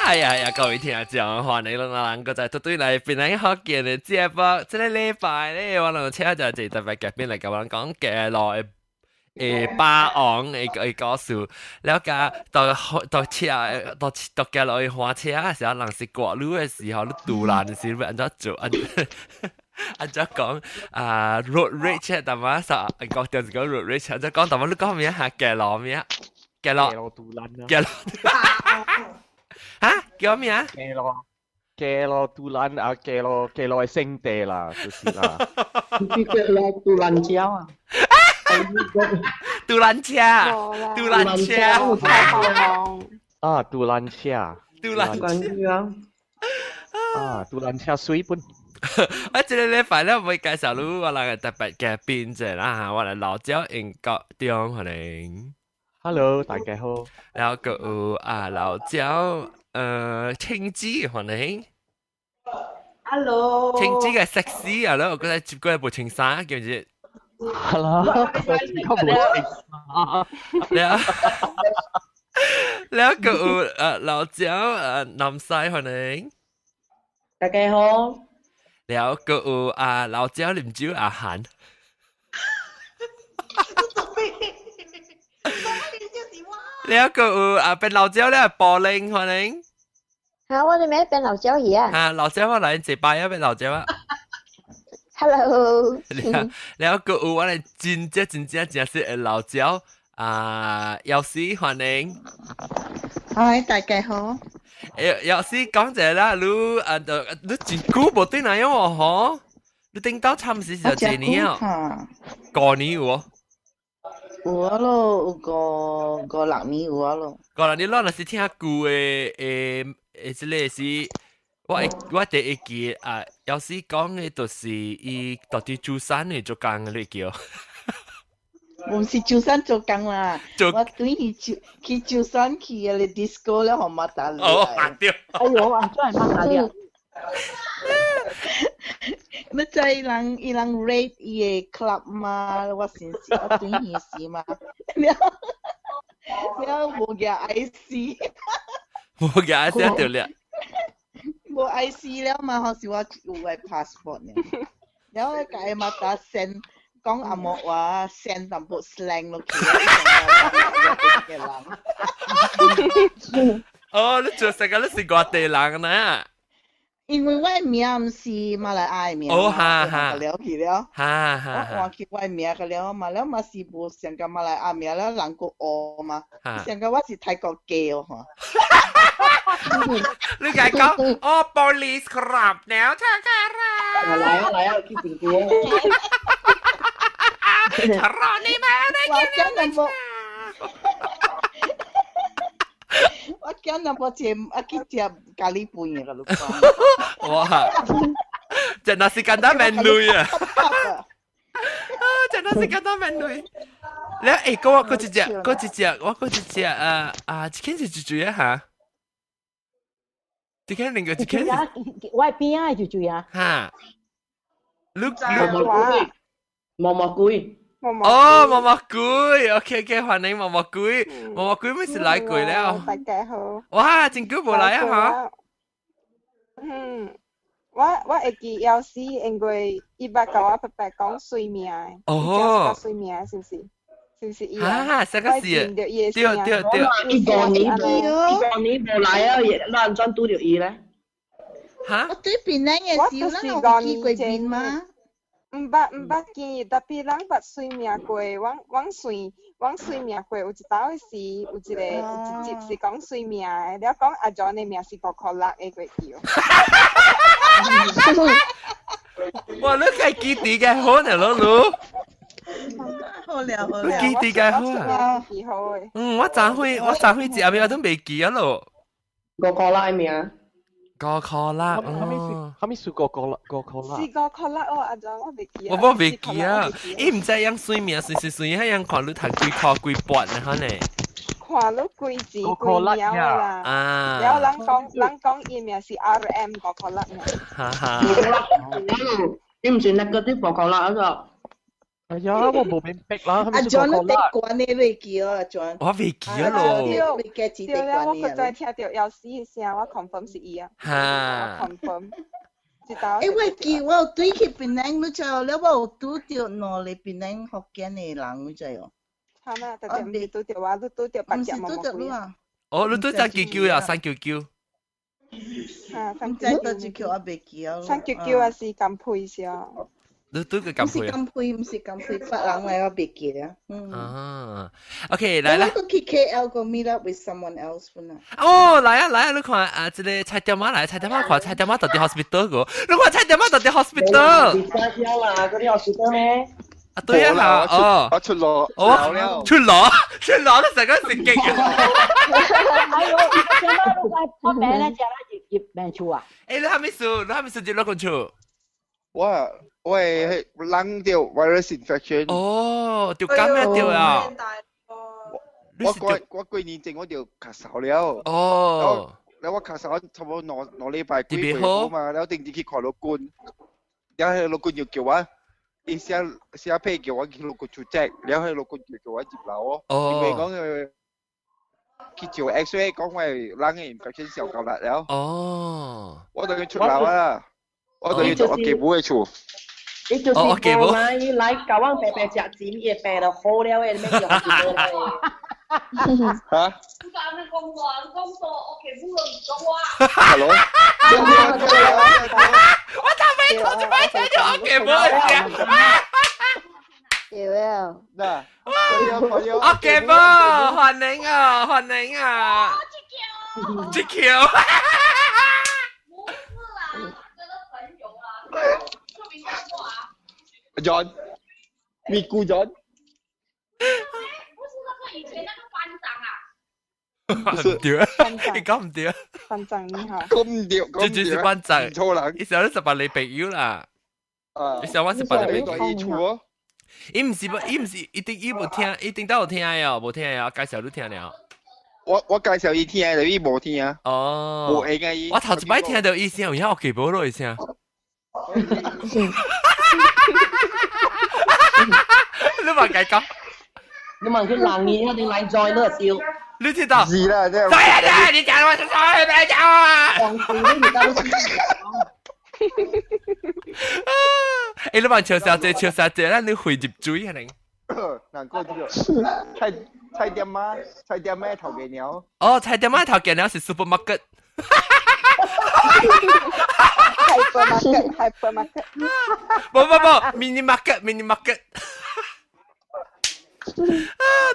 哎呀呀，各位聽眾，歡迎兩個人個在對嚟邊嚟學見嘅節目。即係禮拜咧，我哋車就係特別嘅邊嚟咁樣講嘅來霸王嘅故事。แล้วก็到車到嘅來花車嘅時候，人是過路嘅時候，你突然時會按咗做按咗講road rage 但係實講電視講 road rage， 按咗講但係你講咩嚇嘅路咩？嘅路杜蘭啊！嘅路嚇叫咩啊？嘅咯杜蘭啊，嘅咯係聖地啦，就是啦。Cái lo tu lăn chéo à?杜蘭車，杜蘭車，啊，杜蘭車，杜蘭 Con chéo. 啊，杜蘭車水本。我這個禮拜咧會介紹你我哋特別嘅編者啦嚇，我哋老椒英國中可能。Hello，大家好。然後個有老椒青枝可能。Hello. 青枝嘅sexy 啊，我覺得接過一部青衫叫唔知。Hello，我冇情แล้วก็老椒น้ำใส可能。大家好。แล้วก็老椒啉酒อาหาร。แล้วก็เป็น老椒咧玻璃可能。嚇！我哋咩變老椒魚啊？嚇，老椒我嚟一擺啊，變老椒啊。Hello。แล้วก็我哋真係老椒有時歡迎。Hi，大家好。有時講者啦，你真久冇對嚟喎，嗬？你頂到差唔多就幾年啊？過年喎。有啊咯，個六年有啊咯。過年攞那是聽舊即係是，我第一記有時講嘅就是伊到底做山嘅做工嘅你叫。唔是做山做工啦，我對去做山去嘅 disco 咧，學乜打你？哦，嚇掉！哎呦，我真係乜打你？乜就係人 rate 伊嘅 club 嘛，我先時我對伊時嘛，了冇嘅 IC， 冇嘅 IC 掉了。冇 IC 了嘛，好似我有個 passport 呢，然後佢嘛打 send。講阿莫話 send 淡薄 slang 落去，哦，你做成個你是外地人呢？因為我名唔是馬來亞名，哦哈哈，了去了，哈哈，我換去我名個了嘛，了嘛是無成個馬來亞名了，人個學嘛，成個我是泰國嘅哦嚇。你解講哦 ，police ครับแล้วท่าการะ來啊，去邊個？รอนี่มาได้กินแล้วนะ我今日我去食咖喱飯嘅老闆。哇！就那是簡單麺類啊！就那是簡單麵類。你嗰一隻，我嗰一隻一件是最最啊嚇！一件另個一件。我邊啊最最啊！嚇！你毛毛龜。哦，毛毛龜，OK， 歡迎毛毛龜，毛毛龜咪是來過了。大家好。哇，真久冇來啊我會記有時因為伊捌甲我伯伯講睡眠，哦，睡眠是唔是？是唔是伊啊？這個是，對。伊個年冇來啊，咱轉拄着伊咧。嚇？我對邊咧嘅少啦，我見過邊嗎？唔捌見，特別人捌睡眠過，往睡眠過，有一道是有一集是講睡眠嘅，了講阿 John 嘅名是個可樂嘅個叫。哇！你係記啲嘅好呢，老盧。好了，你記啲嘅好啊。記好嘅。我昨昏食咩我都未記啊咯。個可樂名。個可樂，係咪是個可樂？是個可樂哦，阿 John 我未記啊。我未記啊，伊唔知樣睡眠，睡喺樣看你睇幾箍幾撥呢？可能。看你幾字幾秒啦。啊。然後人講伊名是 RM 個可樂名。哈哈。你唔算那個啲個可樂嗰個。哎呀，我冇明白啦，係咪阿食 John 都得可辣？慣你未記啊，John。我未記啊咯，你記住得對啦，我慣你實在啊。聽到有死嘅聲，我 confirm 是伊啊，我哈， confirm 知道。誒喂，記我有對佢檳榔你知哦，你我有拄着攞你檳榔福建嘅人你知哦，係咪？特別唔是拄着我，都拄着白隻毛唔是拄着毛龜啊。你啊，哦，你都真叫叫呀，三叫叫，嚇，唔三知多隻叫我未記啊。三叫叫啊是咁配先。你都個唔是咁配啊？咁配，唔是咁配，法人嚟我未記啊。啊，OK，來啦我。個去 KL 個 meet up with someone else 本啊。哦，來啊來啊！你看啊，這個菜店媽來，菜店媽看菜店媽到底 hospital 個，你看菜店媽到底 hospital。你家鄉啦，嗰啲有雪得咩？啊，對啊，嚇，哦，我出咗哦了，出攞，出攞都成個食極啊！還有什麼都在旁邊咧，叫他入邊處啊？誒，你還沒數，你還沒數幾多個出？我係冷掉 virus infection。哦，條金咩條啊？我過年正我條咳嗽了。哦，แล้วว่าขาสาวทำนอนเลยไปคุย DB ไปเข้ามาแล้วติงที่ขอรบกวนแล้วให้รบกวนอยู่เกี่ยวว่าอีเสียเพย์เกี่ยวว่ารบกวนชูแจ็คแล้วให้รบกวนอยู่เกี่ยวว่าจีบเรา因為講佢照 X-ray 講話冷嘅 infection 時候夠啦แล้ว我對佢出樓啦我對佢做我基本嘅處你就是講嘛，你來教我白白食錢，伊會病就好了誒，咩用住佢咧？嚇？Hello？我頭尾頭就擺喺度，我基本嘅。有啊。嗱，我我基本歡迎啊，歡迎啊！這條。John，咪咕 John。唔對啊，你講唔對啊。班長你好。咁唔對，這就是班長。錯人。你想十八你朋友啦。你想我十八你朋友。伊處哦。伊唔是，一定伊冇聽，一定都有聽啊，冇聽啊，介紹都聽了。我介紹伊聽，但伊冇聽啊。哦。冇應該伊。我頭一擺聽到伊聲，然後我記冇落伊聲。你問佢講？你問佢冷嘢定冷再都係笑。你聽到？是啦，即係。對啊，你講我錯，別講啊！黃樹呢而家都誒，你問潮小姐，潮小姐，咱你會入嘴係咪？難過啲菜店咩頭嘅鳥？哦，菜店咩頭嘅鳥是 supermarket。hypermarket。冇 mini market。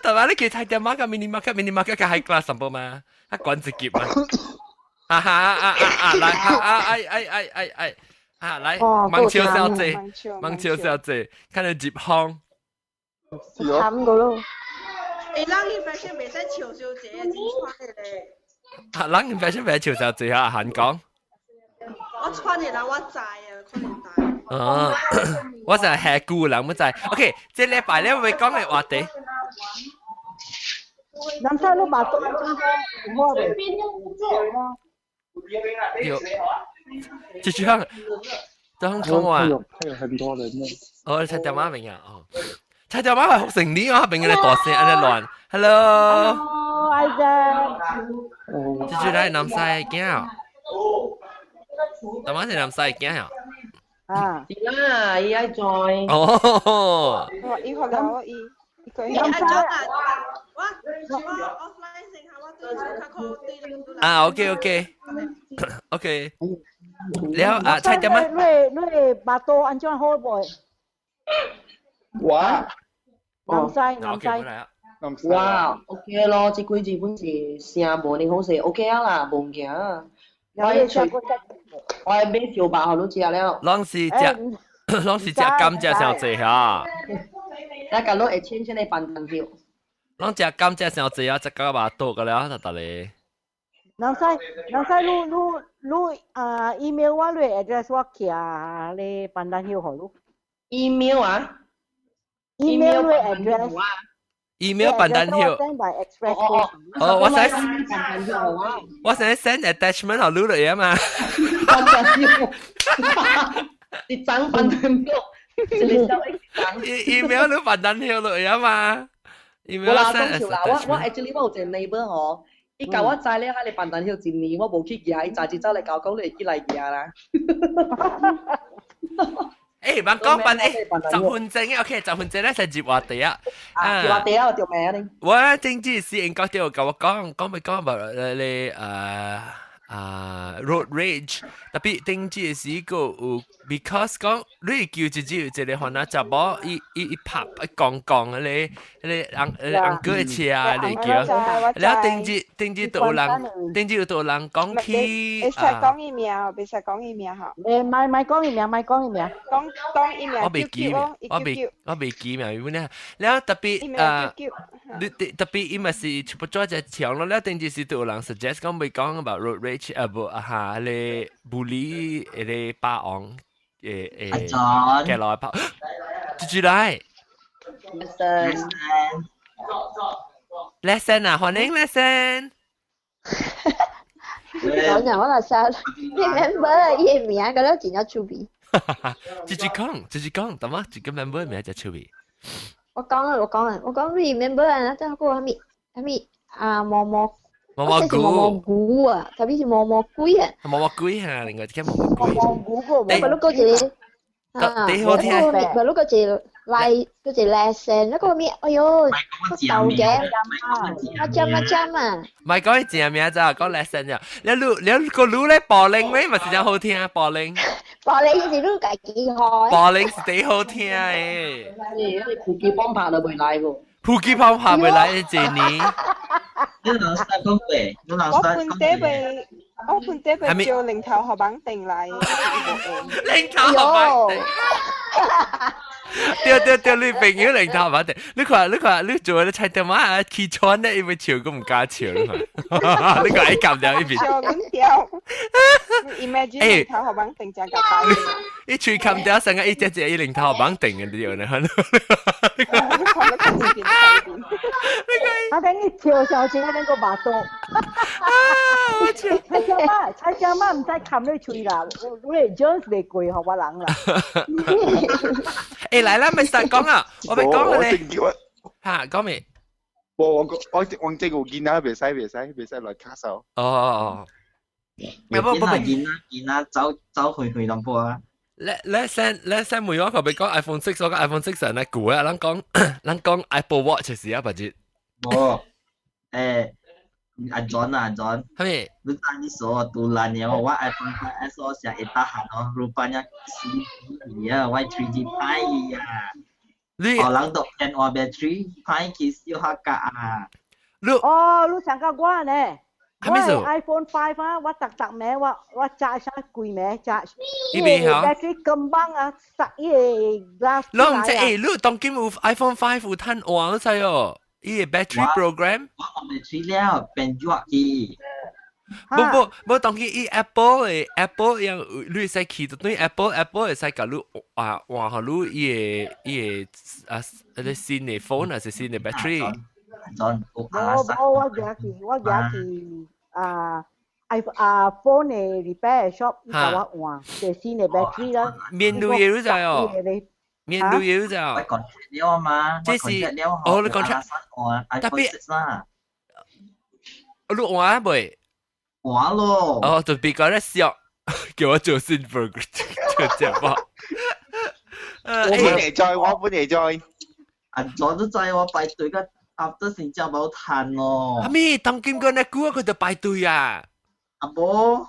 但係你其實菜店媽個 mini market 個 high class 什麼嘛？佢管自己嘛？來，來，孟超小姐，看你接腔。慘個咯。誒，冷 infection 未使潮小姐啊，自穿嘅咧。冷 infection 未潮小姐啊，韓講。我穿嘅啦，我知啊，可能大。哦，我就係下姑娘，唔知。OK，這禮拜咧會講嘅話題。南沙路馬東我哋。有，就這樣，當講話。他有很多人呢。哦，菜爹媽明啊，哦，菜爹媽係學成年啊，明嘅你大聲，安尼亂。Hello。Isaac。就住嚟南西驚。大媽係南西驚啊。啊。是啦，伊愛在。哦。伊學了伊個。阿張啊，我 offline 成下我對住卡扣對兩度啦。啊，OK。แล้ว菜爹媽。你巴多安裝好噃。哇。南西。哇，OK 咯，這幾日本是聲無你好勢 OK 啊啦，無驚啊。我係買小白好都食了。攏是食甘蔗上濟嚇。大家都會千千嚟辦單票。攏食甘蔗上濟啊，食個把多個了，得你。南西email 我你 address 我寄你辦單票好咯。email 啊 ？email 你 address。email 辦單票。哦，我想 send attachment 好錄嚟啊嘛。辦單票，你張辦單票，你收 X 檔。email 你辦單票落啊嘛，email 冇啦， send 講笑啦，我 actually 我有一個 neighbor 嗬，伊教我知咧，喺你辦單票一年，我冇去舉，伊早就走嚟教講你會去來舉啦。誒，bạn講辦誒集換證，OK， 集換證咧就接話題啊。接話題啊，我條名啊你。我政治事應該都有教我講about你road rage，tapi 政治事個有 because 講你叫自己一個可能就冇一拍一講你人個車啊你叫，然後政治都有人講起別使講伊名，別使講伊名嚇。咪講伊名，講伊名。我未記名，我未記名，因為咧，然後特別你特別因為是全部做只長咯，然後政治事都有人 suggest 講未講 about road rage。不嚇，你bully 你霸王嘅來跑，住嚟 lesson 啊，歡迎 lesson。講人我就想 remember 伊名嗰啲真係出名。直講，得嘛？自己 member 名就出名。我講 remember 啊，即係嗰個係啊蘑菇啊，特別是蘑菇啊。蘑菇嚇，另外啲蘑菇。咪碌嗰隻幾好聽。咪碌嗰隻嗰隻 lesson，嗰個咩？哎呦，個豆嘅，乜啊？唔係講字名咋，講 lesson 咋。你個錄咧播鈴咩？咪是真好聽啊！播鈴是錄解幾好。播鈴是幾好聽誒。你普及幫拍就未來喎。普及幫拍未來一年。我半爹被叫零頭學板定嚟。零頭學板定。對，你朋友零頭學板定。你看，你做你猜點啊？起床咧，因為潮咁唔加潮啦。你個係撳掉呢邊。潮咁掉。Imagine 零頭學板定就係大。一吹撳掉成個一隻零頭學板定嘅啲人啊。我等你跳上去，我等個馬多。猜只媽唔使冚你吹啦，你 Jones 你攰學我冷啦。誒嚟啦，咪實講啊，我咪講你嚇講未？我這個見啦，別使來卡手。哦。見啦，走去林波啊！Let's 每晚佢俾講 iPhone 6，我講 iPhone 6成日估啊，人講 Apple Watch 時啊，不知。哦，阿 John 啊 John， 係lu tadi so tulan ya wa iPhone 5S 我想一tahan oh rupanya CD ya Y3G pai ya orang dok can or battery pai kis yo haka ah 你想個我呢？我係 iPhone 5啊，我特名我charge 下貴名 charge， 因為 battery 咁啊，實嘢 glass。啷隻你當今有 iPhone 5有攤黃晒哦，依個 battery program。我 battery แล้วเป็นยวกที่冇當今依 Apple 樣你使起到對 Apple 會使搞你換下你依個你新嘅 phone 還是新嘅 battery。我記起phone 嘅 repair shop 教我換最新嘅 battery 啦。面對嘢都就哦，面對嘢都就。我講了嘛，即是哦，你講出，特別你換未？換咯。哦，就別講得笑，叫我做 silver 就這吧。我本嚟再。阿左都在我排隊嘅。after 新加坡攤咯。係咪當今個呢股佢就排隊啊？阿波，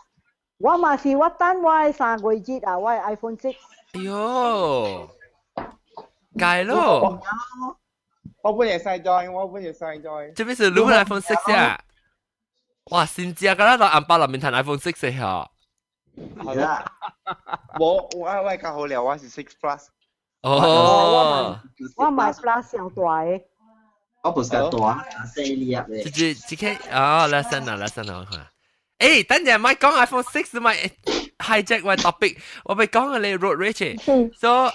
我嘛是我等我3個月啊，我 iPhone 6。哎呦，改咯。我本嚟細在。這邊是攞 iPhone 6啊？哇，新加個啦，到銀包裏面睇 iPhone 6嘅嚇。係啦。我較好了，我是6 Plus。哦。我買 Plus 上大嘅。我不是個大4粒嘅。即係哦，lesson 啊，誒，等陣咪講 iPhone 6咪 hijack 個 topic， 我咪講你 road rage，so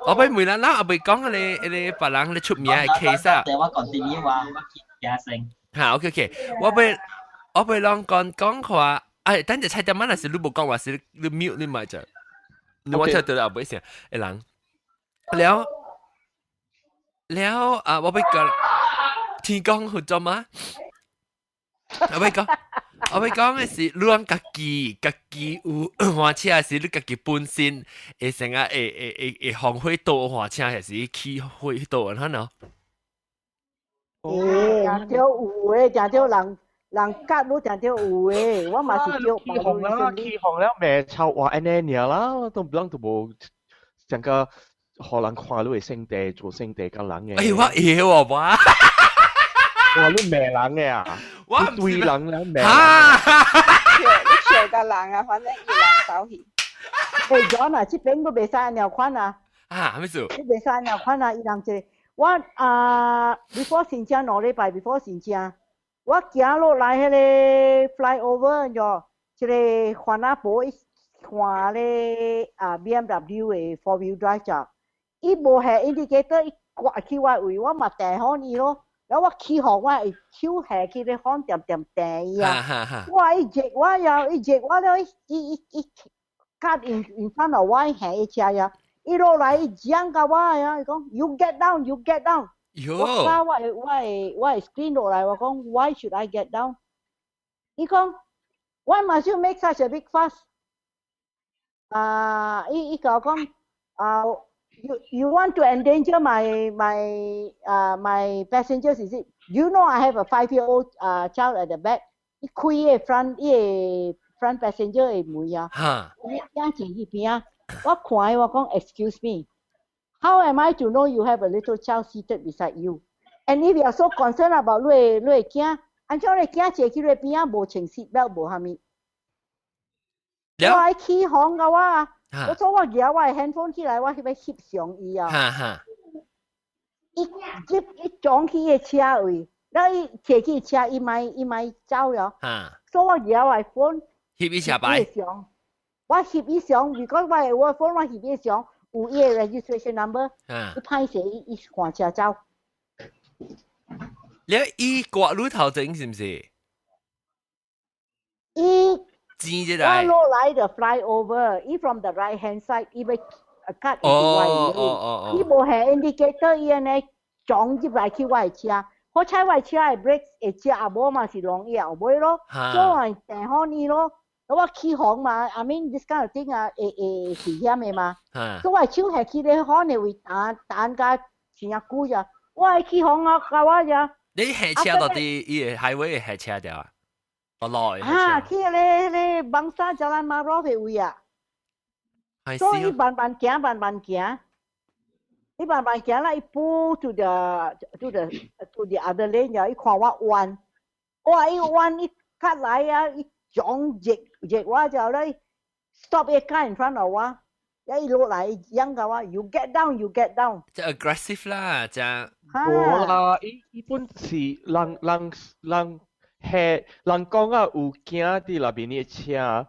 我咪每日啦，我咪講你別人你出名嘅 case 啊。我continue話我加聲。嚇 ，OK， 我咪講話，誒，等陣猜點乜係你冇講話是你 mute 你咪就，你我聽到啦，唔好意思，人。แล้ว我要講天公好做嗎？我要講嘅是，你講家己有換車，還是你家己本身會成日會放火刀換車，還是起火刀咁樣？正少有誒，正少人甲你正少有誒，我嘛是叫起紅啦，起紅了咩臭話安尼爾啦，都無成個可能看你係聖地做聖地嘅人嘅。哎，我會喎，哇！哇！你咩人嘅啊？我對人啦咩？你笑個人啊，反正伊人走去。誒，John 啊，這邊都未曬鳥款啊。咩事？你未曬鳥款啊？伊人即我before 新疆兩禮拜 before 新疆，我行落來迄個 flyover 咗，即個環亞堡看咧BMW 嘅 four wheel drive 咋，伊無係 indicator，伊掛起我位，我嘛定好伊咯。แล้วว่าขี้หอกว่าไอ้คิ้วแหกขี้ได้ห้องเต็มแต่อ่ะว่าไอ้เจ็กว่าแล้วไอ้กัดin front of ว่าไอ้แหกไอ้เชียอ่ะไอ้โลไรยังกะว่าอ่ะไอ้講 you get down ว่าไอ้ screen โลไรว่า講 why should I get down ไอ้講 why must you make such a big fuss ไอ้講You want to endanger my passengers? Is it? You know I have a 5-year-old child at the back. 一開front passenger 嘅門啊，一前一邊啊，我看我講 excuse me, how am I to know you have a little child seated beside you? And if you are so concerned about 你會驚，安怎你驚坐去你邊啊無穿 seat belt 無蝦米？我係起紅嘅話。我做我搖我 handphone 起來，我去要翕相伊啊！一撞起個車位，然後伊坐起車，伊咪走了。所以我搖我 phone 翕伊下擺。我翕伊相，如果我 phone 我翕伊相，有伊個 registration number，伊歹勢伊換車走。你伊掛路頭前是唔是？我落來的 flyover，伊 from the right hand side，伊要 cut into 我伊無係 indicator，伊安尼撞入來去我嘅車，好彩我嘅車嘅 brake 會接啊，無嘛是容易後尾咯，所以我定好呢咯。我起紅嘛 ，I mean this kind of thing 啊，會危險嘅嘛，所以我手係起咧可能會彈架前一股咋，我係起紅啊，教我咋。你下車到底伊個 highway 下車掉啊？去咧邦沙Jalan Marah 嘅位啊，所以伊慢慢行，伊慢慢行啦，伊pull to the other lane 啊，伊看我彎，哇！伊彎伊cut來啊，伊撞逆我就咧 stop 一架 in front of 我，伊落來央個我 ，you get down，即係 aggressive 啦，即係。冇啦，伊本是人。係人講啊，有驚啲那邊啲車，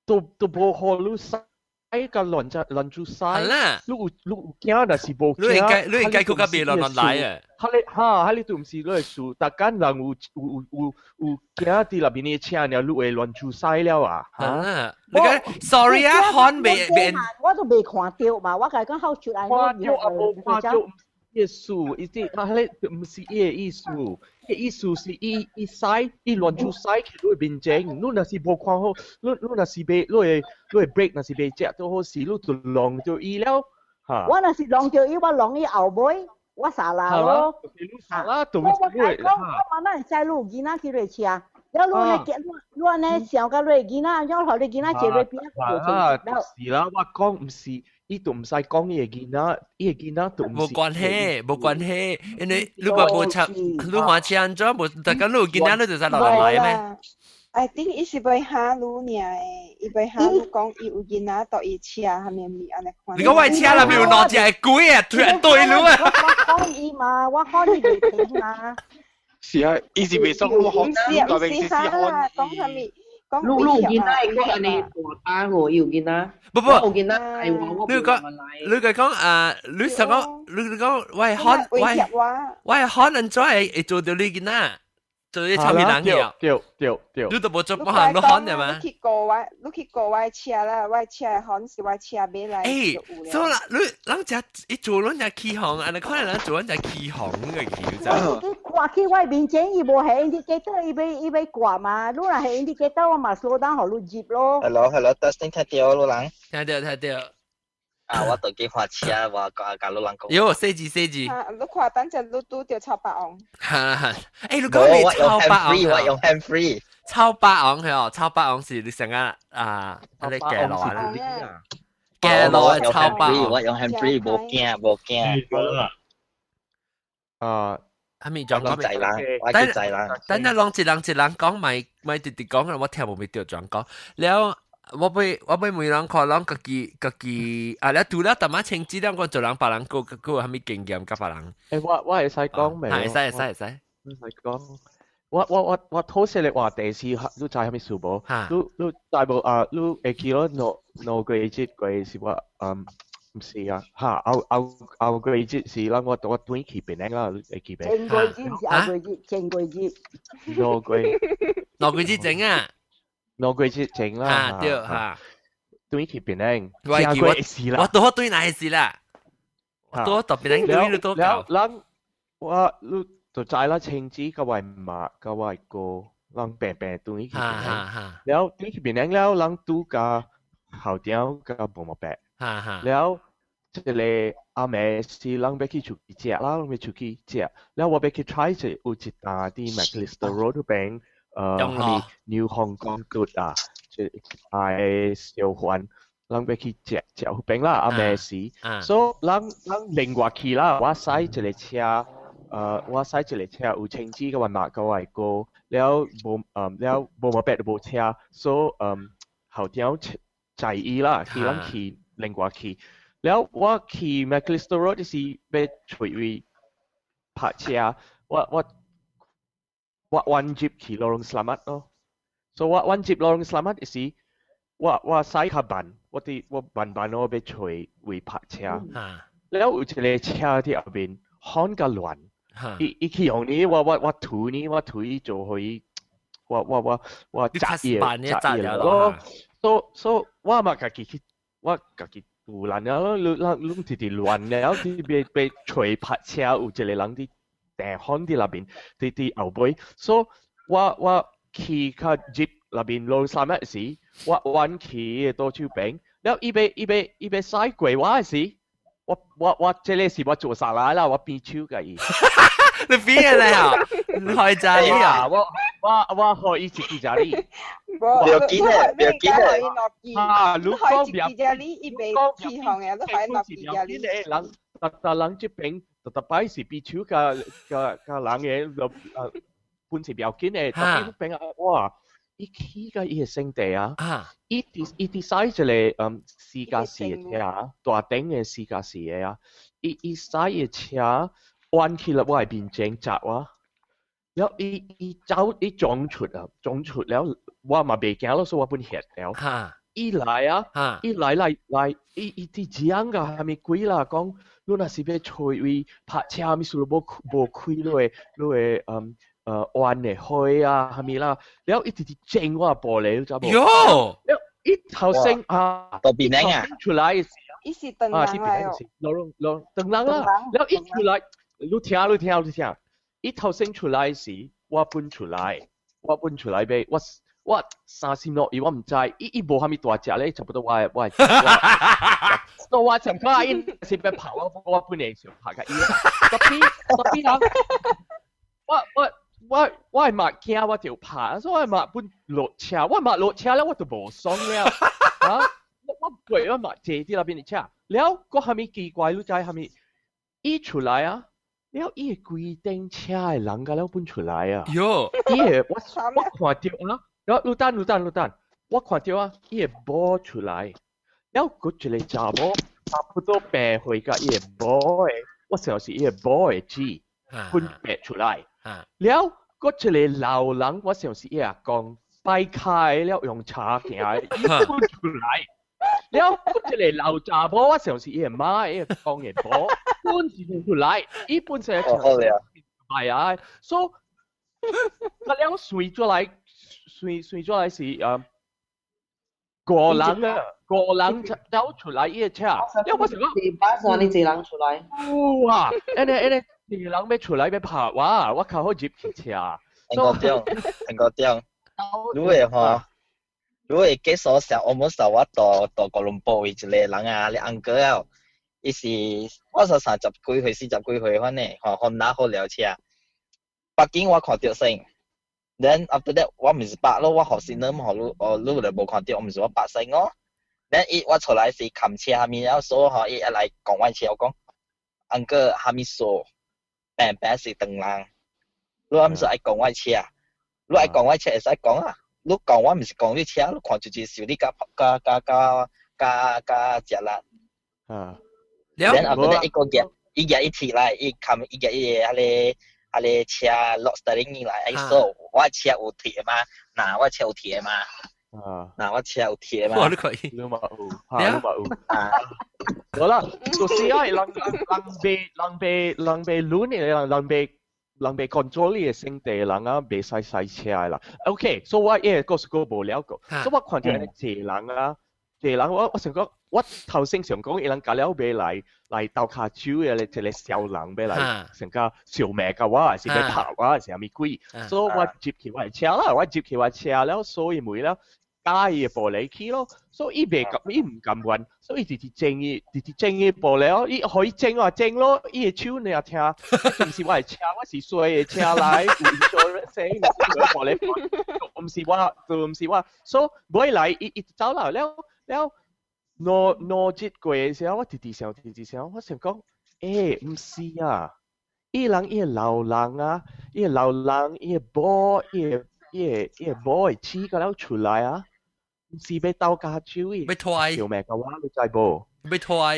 都無好你駛個亂住駛，你有驚，但是無驚。你解佢嗰邊亂來啊？你都唔是你係數，但間人有驚啲那邊啲車，你會亂住駛了啊？你講 sorry 啊，看未？我都未看到嘛，我係講好出來。看到意思，伊啲你唔是伊個意思。意思是伊駛，伊亂住駛，佢會變正。你若是無看好，你若是被你會 break， 若是被隻都好事，你就浪到伊了嚇。我若是浪到伊，我浪伊後尾，我傻啦咯。傻啦，同我慢慢細路囡仔去嚟車，有路你安尼想個嚟囡仔，有後你囡仔坐喺邊啊？是啦，我講唔是。伊都唔使講伊個囡仔都唔是。冇關係，因為你話冇插，你話車安怎冇？大家你有囡仔你就使落來咩？I think 伊是要嚇你爾誒，伊要嚇你講伊有囡仔到伊車下面咪安尼看。你講我車內面有攞隻係鬼啊，對路啊！我講伊嘛，我講伊袂停嘛。是啊，伊是袂爽我學，代表是嚇講啥物？ลูกกินได้ก็อันนี้ตัวตาหัวอยู่กินนะบ่กินนะไอ้หัวว่าบ่你講你實講，你講喂看安怎會做到你กินนะ做啲差別人嘅。對。你都冇做幫行到看嘅嘛？你去過我車啦，我車看是我車買來。誒，所以啦，人家一做人家起航，啊，你可能人做人家起航嘅橋就。掛去外面整，伊無係 indicator，伊要掛嘛，你若係 indicator，我嘛 slow down 互你接咯。Hello，testing 聽到老人。聽到。啊，我都幾花車，我教老人講。喲，4G。你看等陣你拄着超白昂。誒，你講你超白昂，我用 hand free。超白昂係哦，超白昂是你成日啊，你騎落啦，騎落係超白昂。我用 hand free，冇驚。啊，係咪講講咪？我叫仔啦。等一兩一人講，咪直直講，我聽冇咪掉轉講。แล้ว我俾每人看人自己啊，แล้วดูแล้วแต่มาเชิงจีแล้ว我做人別人個係咪經驗กับ別人？我係使講未？係使。講。我好似你話第四，你知係咪數冇？你大部啊，你會記得no grade 是話唔是啊嚇，牛 grade 是啦，我短期邊啦，你記邊？正 grade 是正 grade。no grade 整啊？no grade 整啦。嚇對嚇。短期邊咧？我都對那事啦。都特別人對你都搞。我你。就知啦，青子個為馬個為個，人病對呢件事，แล้ว呢件變แล้ว人都個後條個冇乜病，แล้ว即係阿妹是人俾佢出去食啦，人俾出去食，แล้ว我俾佢 try 就有一打啲 McAllister Road 邊係 New Hong Kong Good 啊，即係小環，人俾佢食邊啦，阿妹是，所以人另外去啦，我使就嚟車。我駛住嚟車有青枝嘅運馬嘅為個，แล้ว冇乜別部車，所以後條在意啦，佢諗佢另外佢，แล้ว我ขี่ McAllister Road 是被隨意泊車，我วัน接ขี่Lorong Selamat咯，所以我วัน接Lorong Selamat 是我駛下บัน我我被隨意泊車，แล้ว有一個車喺後邊看個亂。อีกอย่างนี้ว่าถูนี้ว่าถูนี้就可以ว่าจัด嘢soว่ามากับกี่ดูแล้วลุงที่ล้วนแล้วที่ไปช่วยพัชเชียอุจจาระหลังที่แต่ห้องที่ระบินที่เอาไป so ว่าขี่กับจิบระบินลงสามารถสิว่าวันขี่ตัวชิวเป็นแล้วอีไปซ้ายกวยว่าสิ我这里是我做啥来啦？我變超嘅意。你邊嘅啊？你開咋呢啊？我可以自己咋呢？不要緊嘅，不要緊嘅。啊，你講自己咋呢？一邊起行嘅，都可以落自己咋呢？人這邊特擺是變超嘅人嘅，本是比較緊嘅，特別邊啊哇！一起嘅伊個聖地啊，伊使就嚟私家事嘅車啊，大頂嘅私家事嘅啊，伊使嘅車彎起嚟我係變正窄啊，然後伊撞出แล้ว我嘛未驚咯，所以我本血แล้ว伊來啊，伊來，伊啲講㗎係咪鬼啦？講你若是要隨意泊車，係咪數冇開落彎嘅開啊，係咪啦？แล้ว一啲正我玻璃就冇。喲！แล้ว一頭先啊，ตัวปีนั่งอ่ะ出來嘅時伊是等人來哦。等人啦，แล้ว一出來，你聽，一頭先出來時，我搬出來俾我30落我唔知，伊無蝦米大隻咧，差不多我我尋日因是俾跑我搬嚟上拍嘅，特別人，我係擘驚我條爬，所以我係擘搬落車，我擘落車咧我就無爽了，啊！我跪我擘借啲那邊嘅車，แล้วก็係咪奇怪？你知係咪？伊出來啊，แล้ว伊係規定車係人㗎，แล้ว搬出來啊，喲！伊係我看到啊，แล้ว錄單，我看到啊，伊係播出來，แล้ว嗰一個查某差不多8歲㗎，伊係播嘅，我想是伊係播嘅字，搬白出來。แล้วก็จะเลยเหล่าหลังว่าเสียงสีกองไปขายแล้ว用茶行一搬出來แล้วก็จะเลยเหล่าจ่า波ว่าเสียงสี媽กอง嘢波搬出來一搬上係啊，所以那了隨咗嚟是個人啊，個人走出來呢個車，因為我成個你巴上你一人出來，哇，一人要出來要拍哇，我靠好接汽車，聽個點，如果記所想，我們說我到哥倫布一個人啊，你安哥啊，伊是我說30幾歲40幾歲番呢，Honda好了車，北京我看到先。Then after that 我唔是白咯，我學先呢，你就冇看到，我唔是我白先咯。Then 我出來是冚車下面，然後所以伊來講我車，我講，安哥下面說，平是等人，你唔是愛講我車，你愛講我車會使講啊，你講我唔是講你車，你看就是少啲加隻啦。Then after that 伊個一提來，伊冚伊個阿你車落 steering 來，哎說我車有鐵嘛，嗱我車有鐵嘛，嗱我車有鐵嘛，我都可以，你冇好啦，就是啊，人被亂嘅，人被 control 嘅性地，人啊被使車啦。OK， 所以我個無聊個，所以我看到啲人我想講，我頭先想講，伊人隔了要來鬥卡手嘅，你一個小人要來成個小命嘅話，是要拍我，是蝦米鬼？所以我接起我車啦，了，所以每了加伊玻璃去咯，所以伊唔敢玩，所以直接整伊玻璃，伊可以整咯，伊嘅手你也聽，唔是我嘅車，我是衰嘅車來，有 insurance 玻璃，唔是我，所以每來伊走啦了。我接過嘅時候，我直直想，我想講，唔是啊，伊人老人啊，伊波會黐個了出來啊，唔是要鬥家酒嘅，要拖條命嘅話，你知無？要拖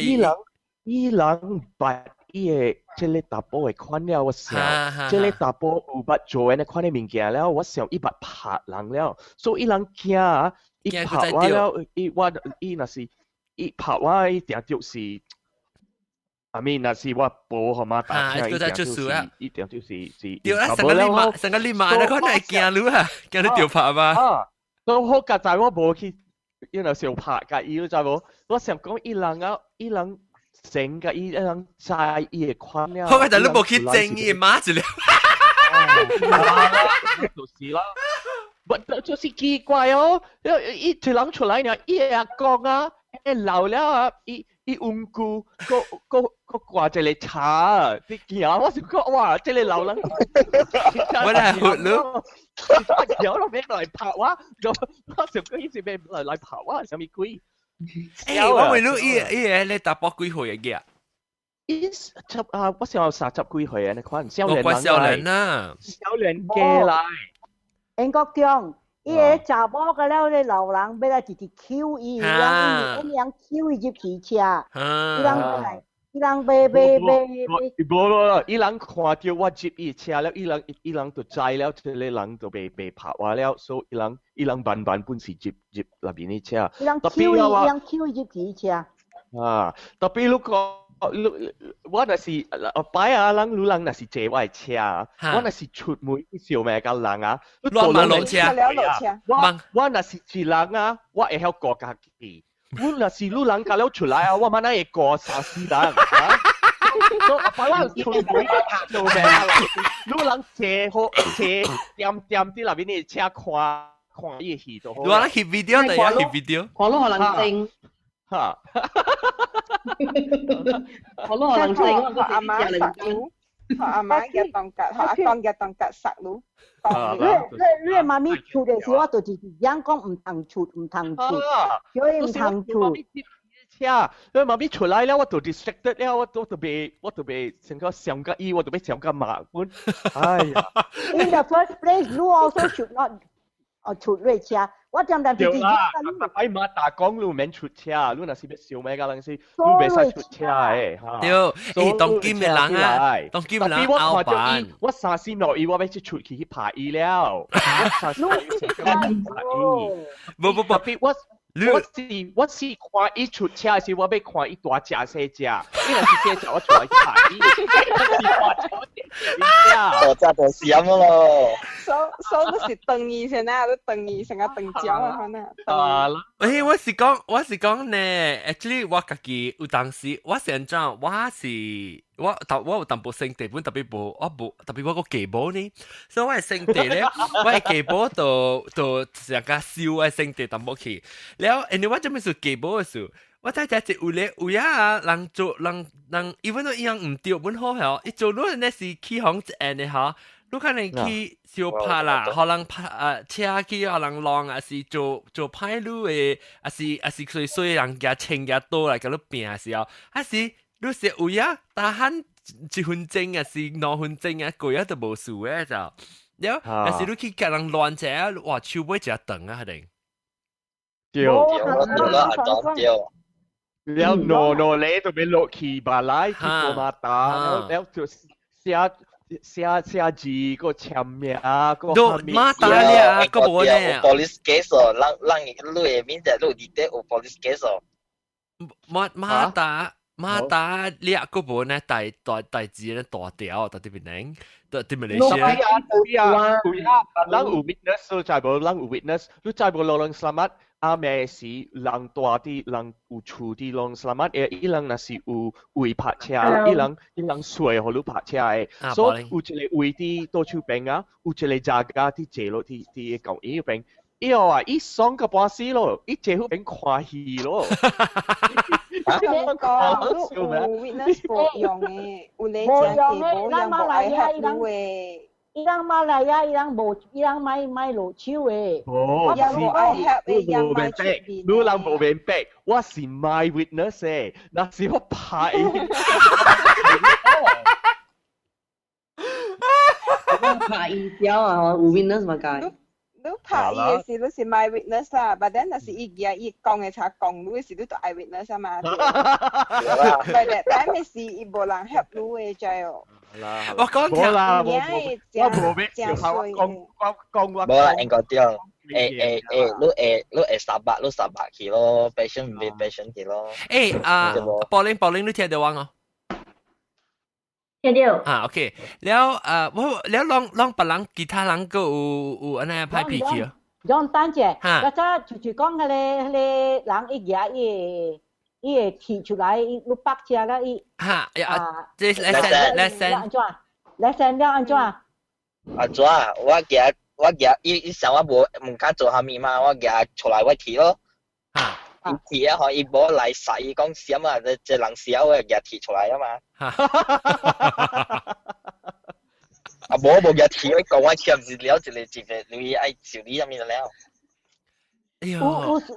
伊人把即個大波嘅款了，我想，即個大波有捌做嘅款嘅物件了，我想伊捌拍人了，所以伊人驚啊。伊拍我了，伊若是伊拍我，伊定就是，I mean 若是我無好嘛打車，伊定就是對啦，成個立馬那個係驚你啊，驚你掉拍嘛。所以好佳在我無去，想拍甲伊，你知無？我想講伊人成個伊人知伊嘅款了。好佳在你無去整伊馬子了。就是啦。就是奇怪哦，一人出來呢，伊阿公啊，老了啊，伊溫故個掛一個茶，你見我就講哇，這個老人，我嚟活咯，有落咩來拍我，我想講伊是咩來拍我，什麼鬼？我問你，你打波幾歲嘅？我想30幾歲啊，你看少年啊，少年嘅來。英國中，伊個查某個了，啲老人要來直接揪伊，人揪伊入汽車，伊人被，伊人看到我入伊車了，伊人就知了，即個人就被拍我了，所以伊人慢慢本是入那邊啲車，伊人揪伊入汽車，特別如果。我若是擺啊，人若是坐我嘅車，我若是出門小命嘅人啊，亂慢落車，我若是一人啊，我會曉過家己。我若是女人甲了出來啊，我咪會過3-4人啊。擺我出門小命啊，女人坐點啲那邊啲車看伊戲就好。我咧翕 video 定係翕 video？我攞可能正。嚇！我攞可能正，我阿媽殺佬，阿媽嘅當格，阿公嘅當格殺佬。你媽咪出嘅時候，我就直接講唔通出，所以唔通出。車，你媽咪出來了，我就 distracted 了，我就被成個上個醫，我就被上個麻煩。哎呀 ！In the first place, you also should not 出瑞車。我點解對啦，喺馬大講你免出車，你若是要小咩嘅人是，你袂使出車嘅嚇。對，當今嘅人啊，當今嘅人拗板。我3時落雨，我要出去拍伊了。我3時落雨去拍伊。我是看伊出車時，我要看伊大隻細隻。你若是細隻，我出來拍伊。我是大隻。我真係想咯。所都是等伊先啊，都等伊成個等蕉啊，可能。我是講呢 ，actually 我家己有當時我成長我有淡薄性地本特別無特別我個基寶呢，所以我係性地咧，我係基寶就成個燒嘅性地淡薄去，然後我做咩做基寶嘅時候。我睇睇只有啊，人做人，even 都一樣唔對本好嗬，一做嗰陣咧是起行誒你嗬，你可能去小拍啦，可能拍車去可能浪，還是做派路嘅，還是衰人家請人多嚟嗰度變嘅時候，還是你是有啊，但係1分鐘還是2分鐘啊，個啊都冇數嘅就，然後還是你去夾人亂者，哇手尾就長啊，係定？แล้วโนเล่ตัวเป็นโลคีบาไลที่ตัวมาตาแล้วตัวเสียจีก็แชมป์เนี่ยก็มาตาเนี่ยก็บอกเนี่ย police case 哦让路嘅面就路地有 police case 哦มาตาเรียกก็บอกเนี่ย大字咧大條到啲邊領到啲馬來西亞ลังอู witness รู้ใจบ่ลังอู witness รู้ใจบ่ลังสลามัดอาเมสีลังตัวที่ลังอูชูที่ลังสลามัดอีลังน่ะสิอูพัชชาอีลังสวยเขารู้พัชชา所以อูจะเลยอูที่ตัวชูเป็นอ่ะอูจะเลยจากาที่เจโลที่เก่าอีเป็นอีอ่ะอี2個半時咯อีเจหูเป็นควาฮี咯有 witness 冇用嘅，有你只嘅冇用冇愛合你嘅。伊人馬來亞，伊人買路手嘅。伊人冇愛合嘅，伊人買出面。你人冇明白，我是 my witness 嘅，那是我拍。拍伊條啊，有 witness 嘛解？你拍伊嘅時，你是 my witness 啦，但係那是伊講嘅才講，你嘅時你都 eye witness 啊嘛。但係咪是伊無人合你嘅在哦？我講冇啦，我冇俾小朋友講我。冇啦，應該啲。你300去咯 ，patient 唔俾 patient 去咯。柏林你聽到我？聽到。OK，แล้วแล้วลอง別人其他人個有安尼派脾氣啊？讓單姐，嗰隻就講嗰個人一嘢伊會提出來，伊錄白車啦，伊即係 lesson 安怎？安怎？我夾伊想我唔敢做下面嘛，我夾出來我提咯。提啊，可以無來殺伊講閃啊，即人少嘅夾提出來啊嘛。啊無夾提，我講我簽是了一個你愛修理咁樣了。哎呦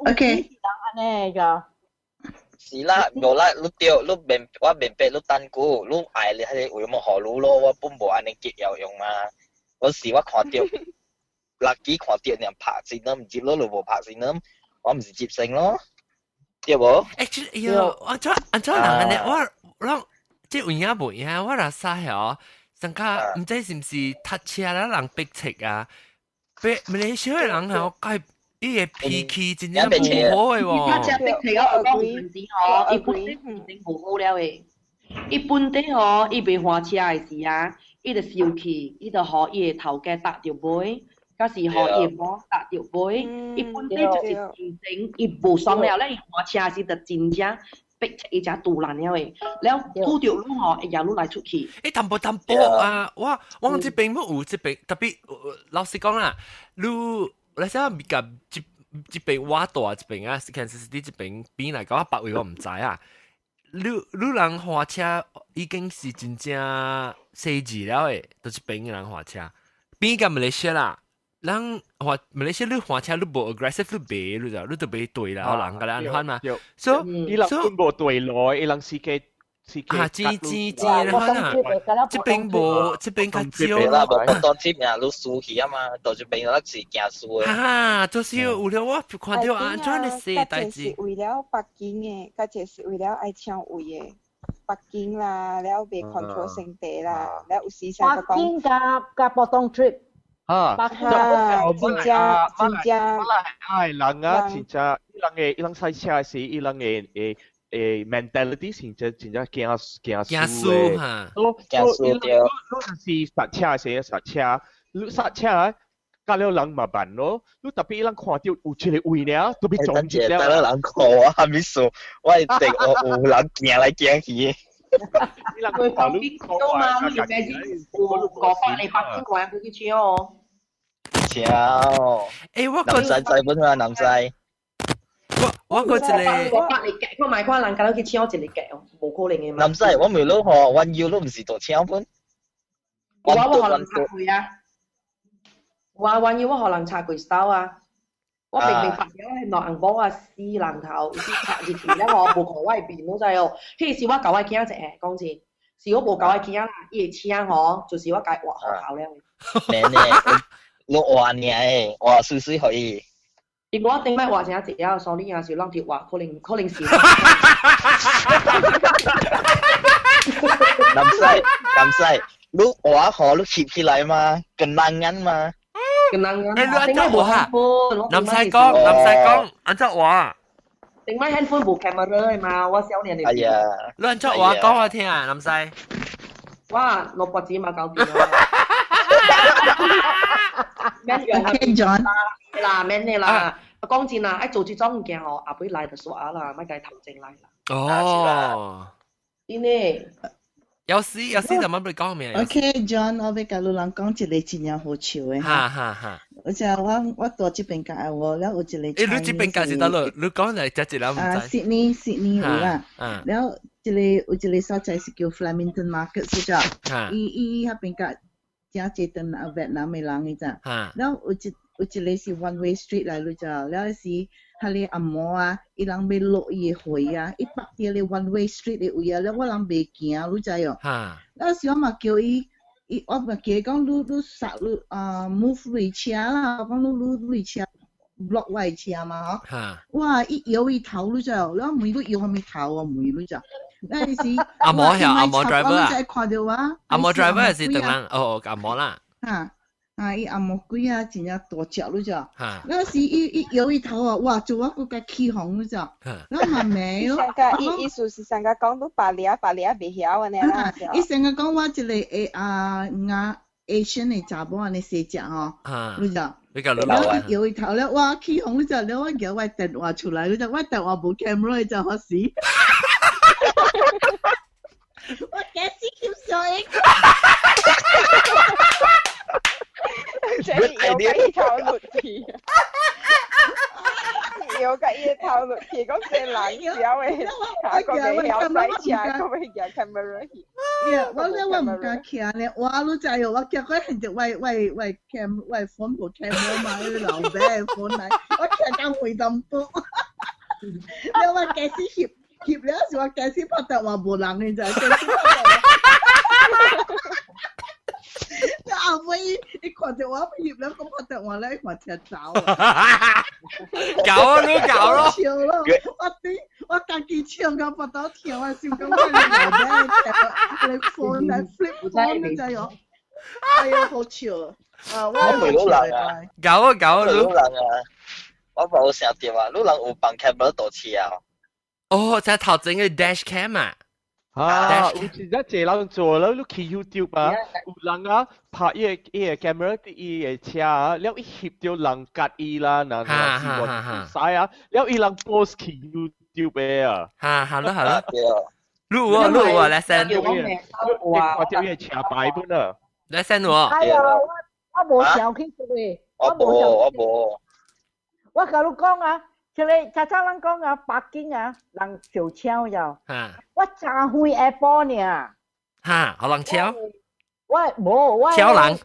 ，OK，安尼個。是啦，無啦，你對，你我明白你單估，你愛你係為乜好路咯？我本無安尼結有用嘛。嗰時我看到，lucky 看到人拍先咯，唔接咯，你無拍先咯，我唔是接成咯，對無 ？Actually， 哎呦，安怎人安尼？我即有影無影？我若啥哦，上卡唔知是唔是搭車啦，人逼切啊？馬來西亞人係我介。伊個脾氣真正唔好嘅喎。他只逼佢我講唔止嗬，伊本身已經唔好了誒。伊本地嗬，伊袂換車嘅時啊，伊就生氣，伊就互伊個頭家搭條尾，假是互伊個某搭條尾，伊本地就是真正伊無爽了咧，伊換車時就真正逼伊只杜爛了誒。แล้ว拄着路嗬，會讓路來出去。淡薄啊！我這邊冇有這邊，特別老實講啦，路。你想咪夾這邊挖大這邊啊 ，Kansas City 這邊邊嚟講，北位我唔知啊。你人花車已經是真正細緻了誒，都這邊嘅人花車。邊個馬來西亞啦，人馬來西亞你花車你無 aggressive 你白你就你就白對啦，我人個人看嘛。所以伊人根本對來，伊人是嘅。知啦，這邊無，這邊較少啦，無當接呀，你輸去啊嘛，到這邊那是驚輸嘅。就是有了我看到安怎的事代志。是為了北京嘅，嗰隻是為了愛搶位嘅，北京啦，了未 control 成地啦，了有時成個講。北京甲波東 trip。真正。係人啊，真正伊人賽車時，伊人嘅。mentality 真正驚輸嚇，你是剎車時剎車，你剎車隔了人麻煩咯。你特別人看到有一個位呢，特別撞等住了。陣隔了人看我，還沒數，我係定我有人行來行去。你人看你看我，嘛，你咩先？500嚟北京玩佢去唱哦。唱。誒，我男仔仔本啊，男仔。我嗰一個500嚟夾，我買關人家去唱一個夾哦，冇可能嘅嘛。男仔，我未攞學彎腰都唔是做唱本。我可能插佢啊！彎腰我可能插佢手啊！我明明白咗係落銀包啊，四人頭，插住條咧我冇狂威變咯，就係哦。迄時我教我囝仔誒，講真，是我冇教我囝仔啦，伊會請我，就是我教畫學校咧。咩呢？我畫呢誒，畫水水可以。如果頂咩畫成一隻啊，sorry 啊，小浪條畫可能少。男仔，你畫好你貼起來嘛，kenangan嘛。kenangan。你安怎畫啊？男仔講，安怎畫？頂咩 handphone 冇 camera 嘛，我少年嚟。哎呀，你安怎畫講我聽啊，男仔。哇，攞脖子嘛搞掂啦。Okay, John。啦，免你啦。講真啦，一做這種件吼，阿妹來就耍啦，乜計頭正來啦。哦。呢呢？有時就乜你講咩？Okay, John，我要甲你人講一個真正好笑嘅。哈哈哈！我就我到這邊間我，然後有一個。你這邊間是得咯？你講嚟只一兩唔知。Sydney 有啦。然後有一個所在是叫 Flemington Market 是咋？伊迄邊間真濟頓越南嘅人嘅咋？然後有一個是 One Way Street 嚟咯咋？然後是迄個阿嬷啊，伊人要落伊個會啊，伊北啲個 One Way Street 嘅位啊，然後我人袂行，你知哦？然後時我嘛叫伊，我嘛叫伊講你殺你move 你車啦，我講你車 block 我車嘛嗬。哇！伊搖伊頭你知哦？然後問你搖係咪頭啊？問你知？那是阿嬷呀，阿嬷 driver 啊。看到啊？阿嬷 driver 是等人哦，阿嬷啦。伊阿嬷鬼啊，真正大隻你知？那時伊搖伊頭啊，哇！做我個起紅你知？那係咪咯？伊意思是上個講到白臉未曉啊呢啦。伊成日講我一個Asian 嘅查某安尼細隻吼，你知？你講然後伊搖伊頭咧，哇！起紅你知？然後我搖我電話出來，你知？我電話冇 camera 你知好死。我假死翕相影。有頭落去，有個伊頭落去，講細人小嘅，下個未曉使車，個未行 camera 去。我唔敢徛咧，我你知哦，我叫佢係隻喂 phone 部 camera 嘛，啲老闆 phone 嚟，我徛到會咁多。你話假死翕了時，我假死拍電話冇人嘅就係假死拍電話。阿妹，你看着我翕了，咁拍電話咧，我踢走啊！搞啊，你搞咯！笑咯！我家己唱個拍到跳啊，笑咁佢你放嚟 flip 放你就有，哎呀好笑啊！我未攞人啊！搞啊搞啊！你攞人啊！我冇成碟啊！你人有放 camera 倒車啊？哦，就係頭整嘅 dash cam 啊！有時一隻人做啦，你去 YouTube 啊，有人啊拍伊個 camera 伊個車啊，然後伊翕到人夾伊啦，嗱是話晒啊，然後伊人 post 去 YouTube 嘅啊，係咯，錄我嚟 send，我看到伊個車牌本啊，嚟 send 我。哎呀，我冇上去嘅，我冇，我甲你講啊。即係早早人講啊，北京啊，人小超又，我揸開下波呢。嚇，可能超？我冇，超人。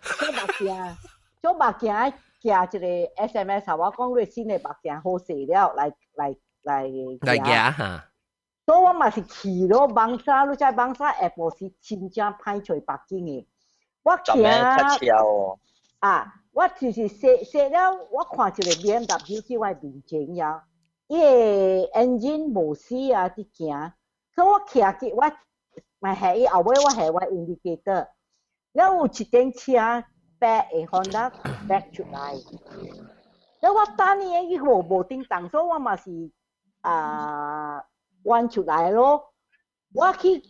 做物件寄一個 SMS 我講你新嘅物件好勢了，嚟寄嚇。所以我嘛是去咗網沙，你知網沙下晡是真正歹找北京嘅。我驚啊！我就是寫了，我看一個 BMW 去外面前呀，伊個 engine 無死啊，啲行，所以我徛起我咪係伊後尾我係我 indicator，然後有一輛車 back 會看得 back 出來，然後我等伊無叮當，所以我嘛是彎出來咯，我去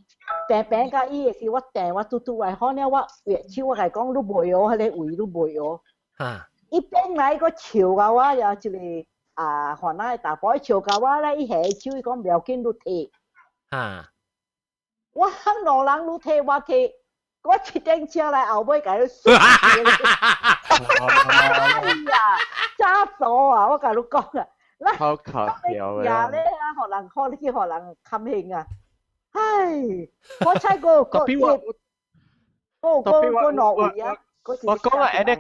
平甲伊個時我訂我嘟嘟來看了，我越手我係講你袂哦，迄個位你袂哦。一邊來個笑到我有一個原來大伯笑到我咧，伊下手伊講唔要緊，你摕。我行路人你摕我摕，我一頂車來後尾甲你摔。哎呀，渣傻啊！我甲你講啊，好搞笑啊！呀咧啊，學人學你去學人冚興啊！唉，我猜過個挪威啊！我講啊，安尼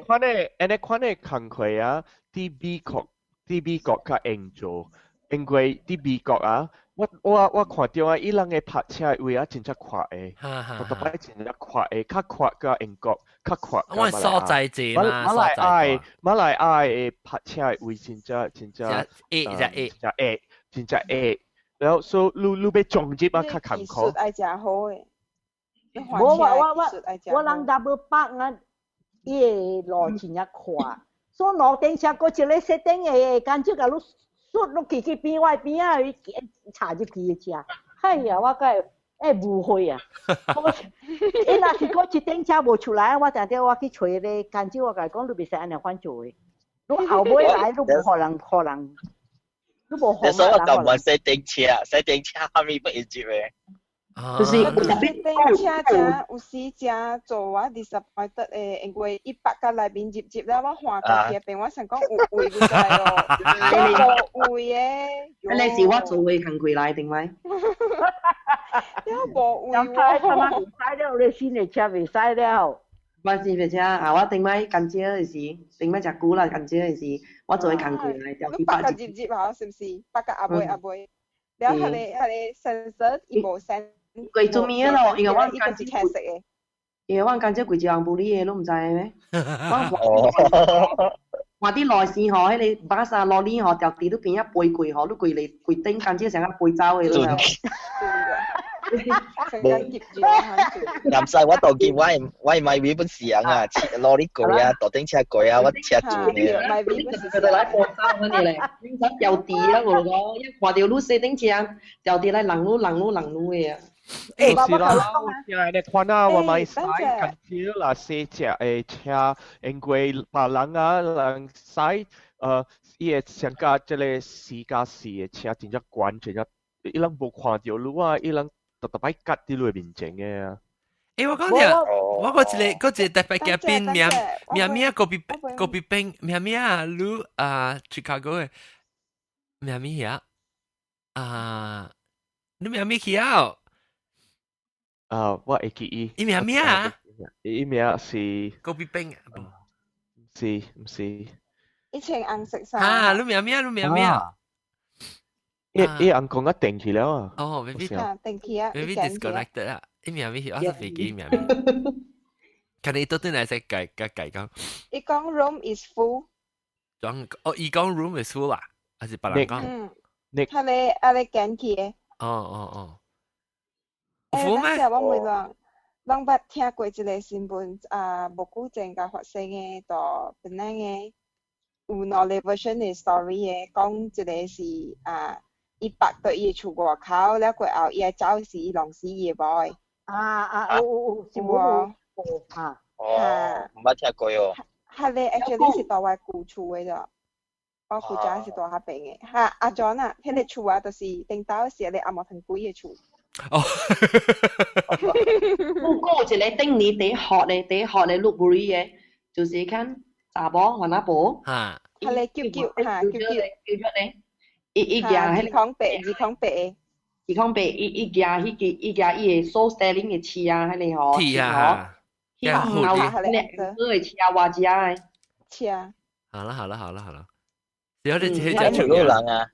款嘅工課啊，啲美國較應做，因為啲美國啊，我看到啊，伊人嘅泊車位啊，真正闊嘅，我特別真正闊嘅，較闊個英國，較闊。我係所在地嘛，馬來亞嘅泊車位真正真正 A，然後所以你要撞接啊，較坎坷。愛食好嘅。我人 double park 啊，伊個路真正闊，所以路頂車過一個設定嘅，間只甲你摔落去邊外邊啊，插入去嘅車。哎呀，我個誤會啊！伊若是過一頂車無出來，我定定我去找咧，間只我甲伊講，你袂使安尼反做嘅。你後尾來，你無可能，你無可能。所以我就唔係洗頂車後面不會接嘅。就是有啲頂車真有時真做我 disappointed 誒，因為伊北甲內面接咧，我看過去邊，我想講有位嘅就係咯，無位嘅。你是我做嘅行規來定咪？有無位喎？唔使了，你新嘅車未使了。我是別車啊！我定咪近朝嘅時，定咪隻股啦近朝嘅時，我做嘅行規來掉你北甲接下，是唔是？北甲阿妹，然後係sensor 伊無 sense。貴做咩咯？因為我依個是聽食嘅。因為我間只貴隻紅布啲嘢都唔知咩。話啲內線嗬，喺你巴沙攞呢嗬，掉地都變一背攰嗬，都攰嚟攰頂，間只成個背走嘅咯。南西我度見我咪尾本時人啊，攞呢句啊，度頂車句啊，我車住嘅。佢哋來播衫嗰啲咧，又地啦我講，一看到路四頂車，又地嚟冷路嘅啊。是啦，現在你看啊，我咪使近少啦，四隻誒車，因為別人啊，人使伊個上架即個4+4嘅車，真正關真正，伊人無看到路啊，伊人特別吉啲路面前嘅啊。我講你，我嗰個特別嘅邊咩個邊咩啊，路Chicago 嘅咩呀你咩去啊？我會記伊。伊咩啊？伊名是高比冰唔是。以前紅色衫。你咩？伊紅講啊定起了啊。哦 ，maybe 定起啊 ，maybe disconnected 啊。伊咩？我係飛機咩？看你到底係識計講。伊講 room is full。伊講 room is full 啊？還是別人講？係你揀起嘅。哦。誒，當時我咪講，攏捌聽過一個新聞，無久前甲發生嘅，就本來嘅有兩個 version 嘅 story 嘅，講一個是伊爸對伊厝外口，了過後伊走時伊弄死伊個某。有是無？唔捌聽過喲。係咧 ，actually 是在我舊厝嘅啫，我舊家是在下邊嘅。阿 John 啊，迄個厝啊，就是頂到時你阿莫騰貴嘅厝。不過一個頂年第學咧錄布里嘅，就是看查某或那婆，係咧叫咧，伊家係208，伊家伊個 so selling 嘅車啊，喺你嗬，伊後咧個車話只嘅，車。好啦，有啲車就全路人啊，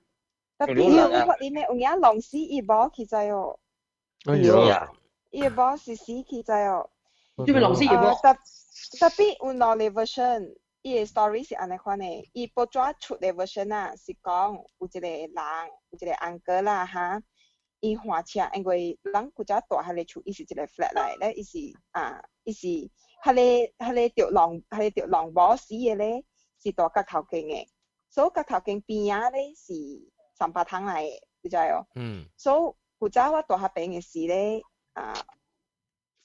特別有你咩有嘢弄死伊某其實哦。伊個某是死去在哦。你咪弄死伊某。特別有兩個 version，伊個 story 是安尼款嘅。伊報紙出嘅 version 啊，是講有一個人，有一個uncle啦哈，伊換車，因為人古早大下個厝，伊是一個 flat 嚟咧，伊是下個條龍某死嘅咧，是大角頭徑嘅，所以角頭徑邊啊咧是3百湯嚟嘅，你知哦？所以古早我大下邊嘅事咧，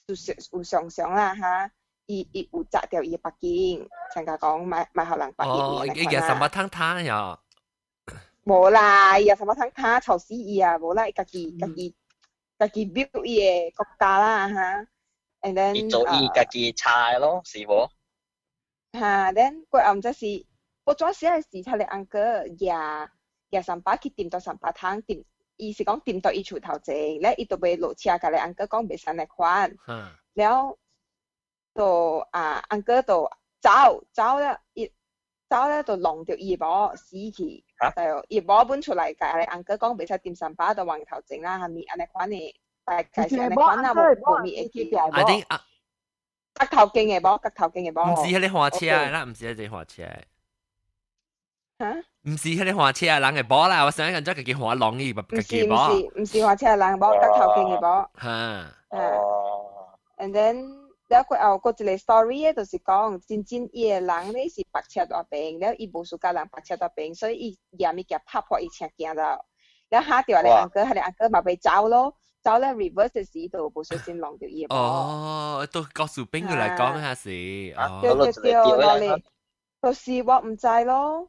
有常常啦嚇，伊有砸掉伊嘅北京，像佢講買後人北京。哦，伊嘅什麼湯湯呀？冇啦，伊有什麼湯湯吵死伊啊！冇啦，家己 build 伊嘅國家啦嚇。And then 伊做伊家己菜咯，是無？嚇 ，then 佢後就是我嗰時係時睇你安哥廿三巴去掂到三巴湯掂，伊是講掂到伊厝頭前，咧伊就被落車，甲你安哥講袂使嚟款，了就安哥就走咧，伊走咧就弄掉伊某死去，就伊某搬出嚟，甲你安哥講袂使掂三巴，就往頭前啦，係咪安尼款嘅？介紹安尼款啊，無咪會記嘅。I think 隔頭勁嘅無，隔頭勁嘅無。唔是迄個花車啦，唔是迄個花車。嚇？唔是迄個花車人嘅無啦，我想緊咗佢叫花龍伊，唔是花車人無，隔頭勁嘅無。嚇。And then แล้ว佢後個一個 story 咧，就是講真伊個人咧是白車大病，แล้ว伊無數家人白車大病，所以伊嫌物件拍破伊請驚到，แล้ว下條你安哥，係你安哥咪被走咯。走咧 reverse 嘅時度，無小心弄掉嘢。哦，都告訴邊個嚟講下事？對，我哋就是我唔知咯。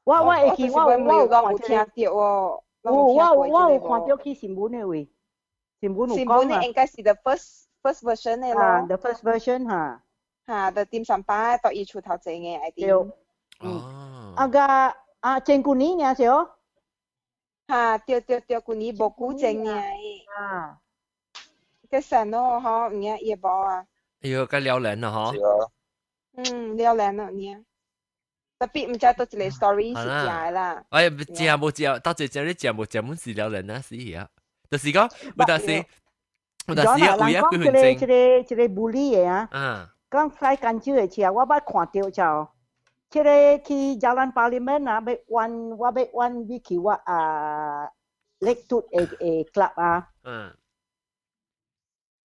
我會記，我有聽到喎。我有看到去新聞嘅位，新聞咧應該是 the first version 嘅咯。the first version 嚇。嚇，就點上班到伊出頭前嘅 idea。啊，前幾年嘅時候。嚇，對，嗰年無古正嘅。cái sản nó họ nghe yêu bỏ à yêu cái leo lên hả leo lên nữa nha tapi 唔知道一個 story 是假啦哎知啊冇知啊到最後你知冇知冇是leo lên啊是啊就是講我當時有一個很正一個bully 嘅啊講 fly 緊招嘅車我捌看到就這個去 Jalan Parlimen 啊我要玩去我Lake Tut club 啊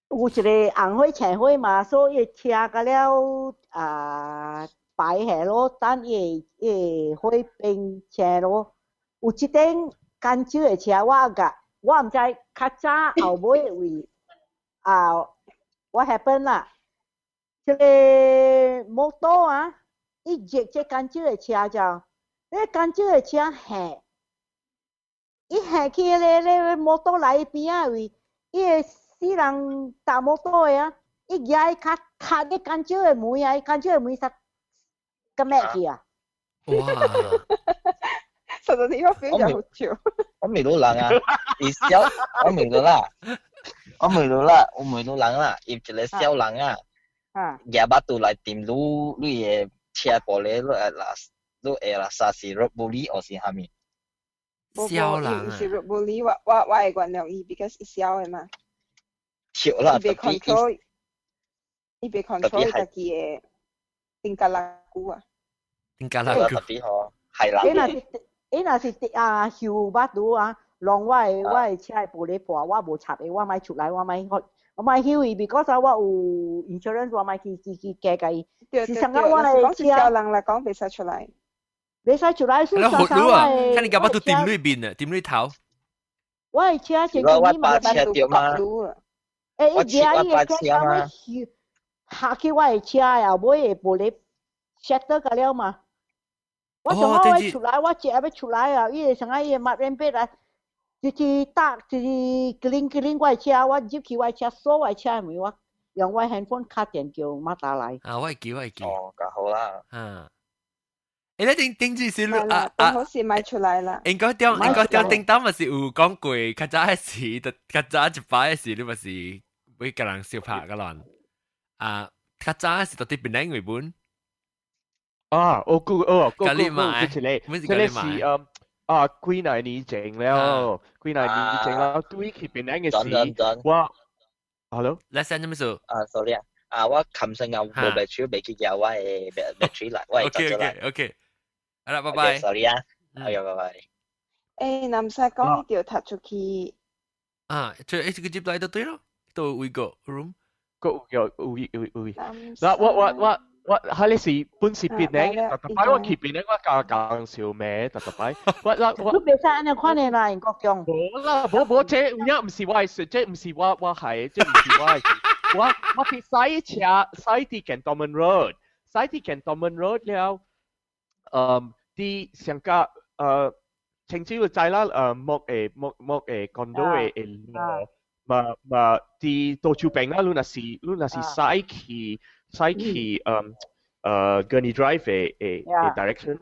有一個紅灰青灰嘛，所以車個了擺下咯，等伊灰變車咯。有一頂乾招嘅車我唔知較早後尾為what happen 啦？這個摩托啊，伊接這乾招嘅車就，呢乾招嘅車下，伊下去咧摩托來邊啊位，伊死人搭摩托嘅啊，一踩卡啲干蕉嘅門啊，干蕉嘅門實咁咩嘅啊？哇！實在呢個 feel 就好笑。我未到人啊，而小我未到啦，我未到人啦，入一個小人啊，廿把度來掂你嘅車玻璃，你會啦，啥是肉玻璃，或是蝦米？小人啊！是肉玻璃，我會原諒伊 ，because 係小嘅嘛。啦，伊被 control 家己嘅丁格拉古啊，丁格拉古特別好，係啦。伊若是後捌拄啊，讓我嘅車嘅玻璃破，我無插嘅，我咪出來，我咪休伊 ，because 我有 insurance， 我咪去加伊。是上個我嘅車，小人嚟講袂使出來，袂使出來，所以上個我嘅，看你夾巴都掂裏邊啊，掂裏頭。我嘅車前幾年咪車掉嘛。伊隻伊個車咪下去我嘅車啊，尾個玻璃 shatter 個了嘛。我從我出來，我只要出來啊，伊個上個伊抹人背來，就是搭就是killing 我嘅車，我入去我嘅車鎖我嘅車咪我用我 handphone 卡電叫媽打來。啊，我記。哦，咁好啦。你頂住先啦，好似賣出來啦。應該頂當咪是有講過，較早嘅事，較早一擺嘅事，你咪是會個人笑拍個人。較早嘅事到底邊兩回本？嗰你買，這裡是幾年以前了，對佢邊兩嘅事，我 ，hello，你聲做咩數？sorry 我琴聲有冇被取被結有我嘅 battery 啦，我係咗啦。OK，好啦，拜拜。sorry 好呀，拜拜。唔使講，你要踏出去。就一個接來就對咯，到會個 room。有。嗱，我喺你是本是邊呢？特擺我邊呢？我講笑咩？特擺我。你別使安尼看你啦，國強。冇啦，冇，這唔是我係，這唔是我係，這唔是我係。我ที่ไซที่ Cantonment Road ไซที่ Cantonment Road แล้วที่香港清朝在啦木condo 嘛ที่多處病啦，你若是駛去Gurney Drive 嘅 direction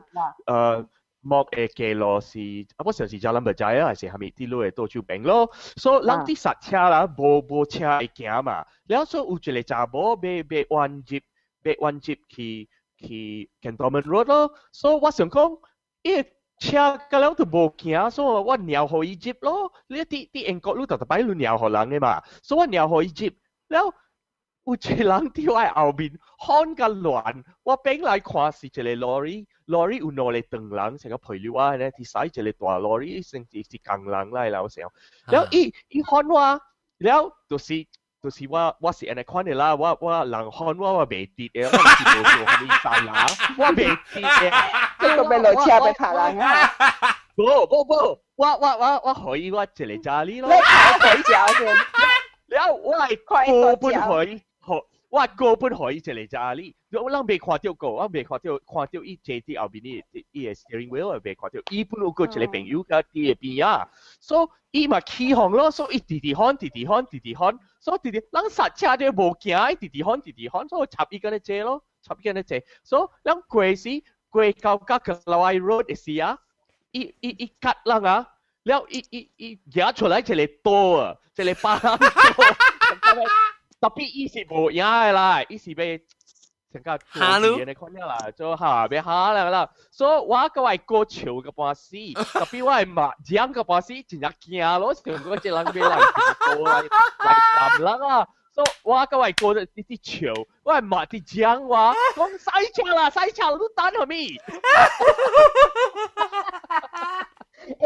莫嘅路是我上是Jalan Berjaya 還是係咪啲路嘅多處病咯，所以人啲剎車啦，冇車會行嘛，然後所以有一個查某被彎接去 Cantonment Road 咯，所以我想講，伊車個了都冇行，所以我繞互伊接咯，你啲英國路特擺路繞互人嘅嘛，所以我繞互伊接，然後有一個人喺我後面看個亂，我邊來看是一個lorry有兩個長人成個陪住我咧，啲駛一個大lorry成是工人來啦，我想，然後伊看我，然後就是我是安尼看嘅啦，我人看我袂跌嘅，我是無做係咪晒啦，我袂跌嘅，呢個被落車被拍人啊！我可以我一個家裡咯，你睇佢先，然後我係過半去。我高本可以一個家裡，我人未看到過，我未看到伊坐啲後邊伊個 steering wheel， 我未看到，伊本有個一個朋友喺啲邊啊，所以伊嘛起航咯，所以伊直看，所以人剎車都無行，伊直看，所以插伊個咧坐咯，所以人過到Kelawai Road 嘅時啊，伊夾人啊，然後伊夾出來一個刀啊，一個巴掌刀。特別伊是無影嘅啦，伊是被成個下路你看啦，就下邊下啦，所以我個係過潮個巴士，特別我係麻將個巴士真係驚咯，成個隻人俾嚟站啦，所以我個係過啲潮，我係麻啲將話講西車都等係咪？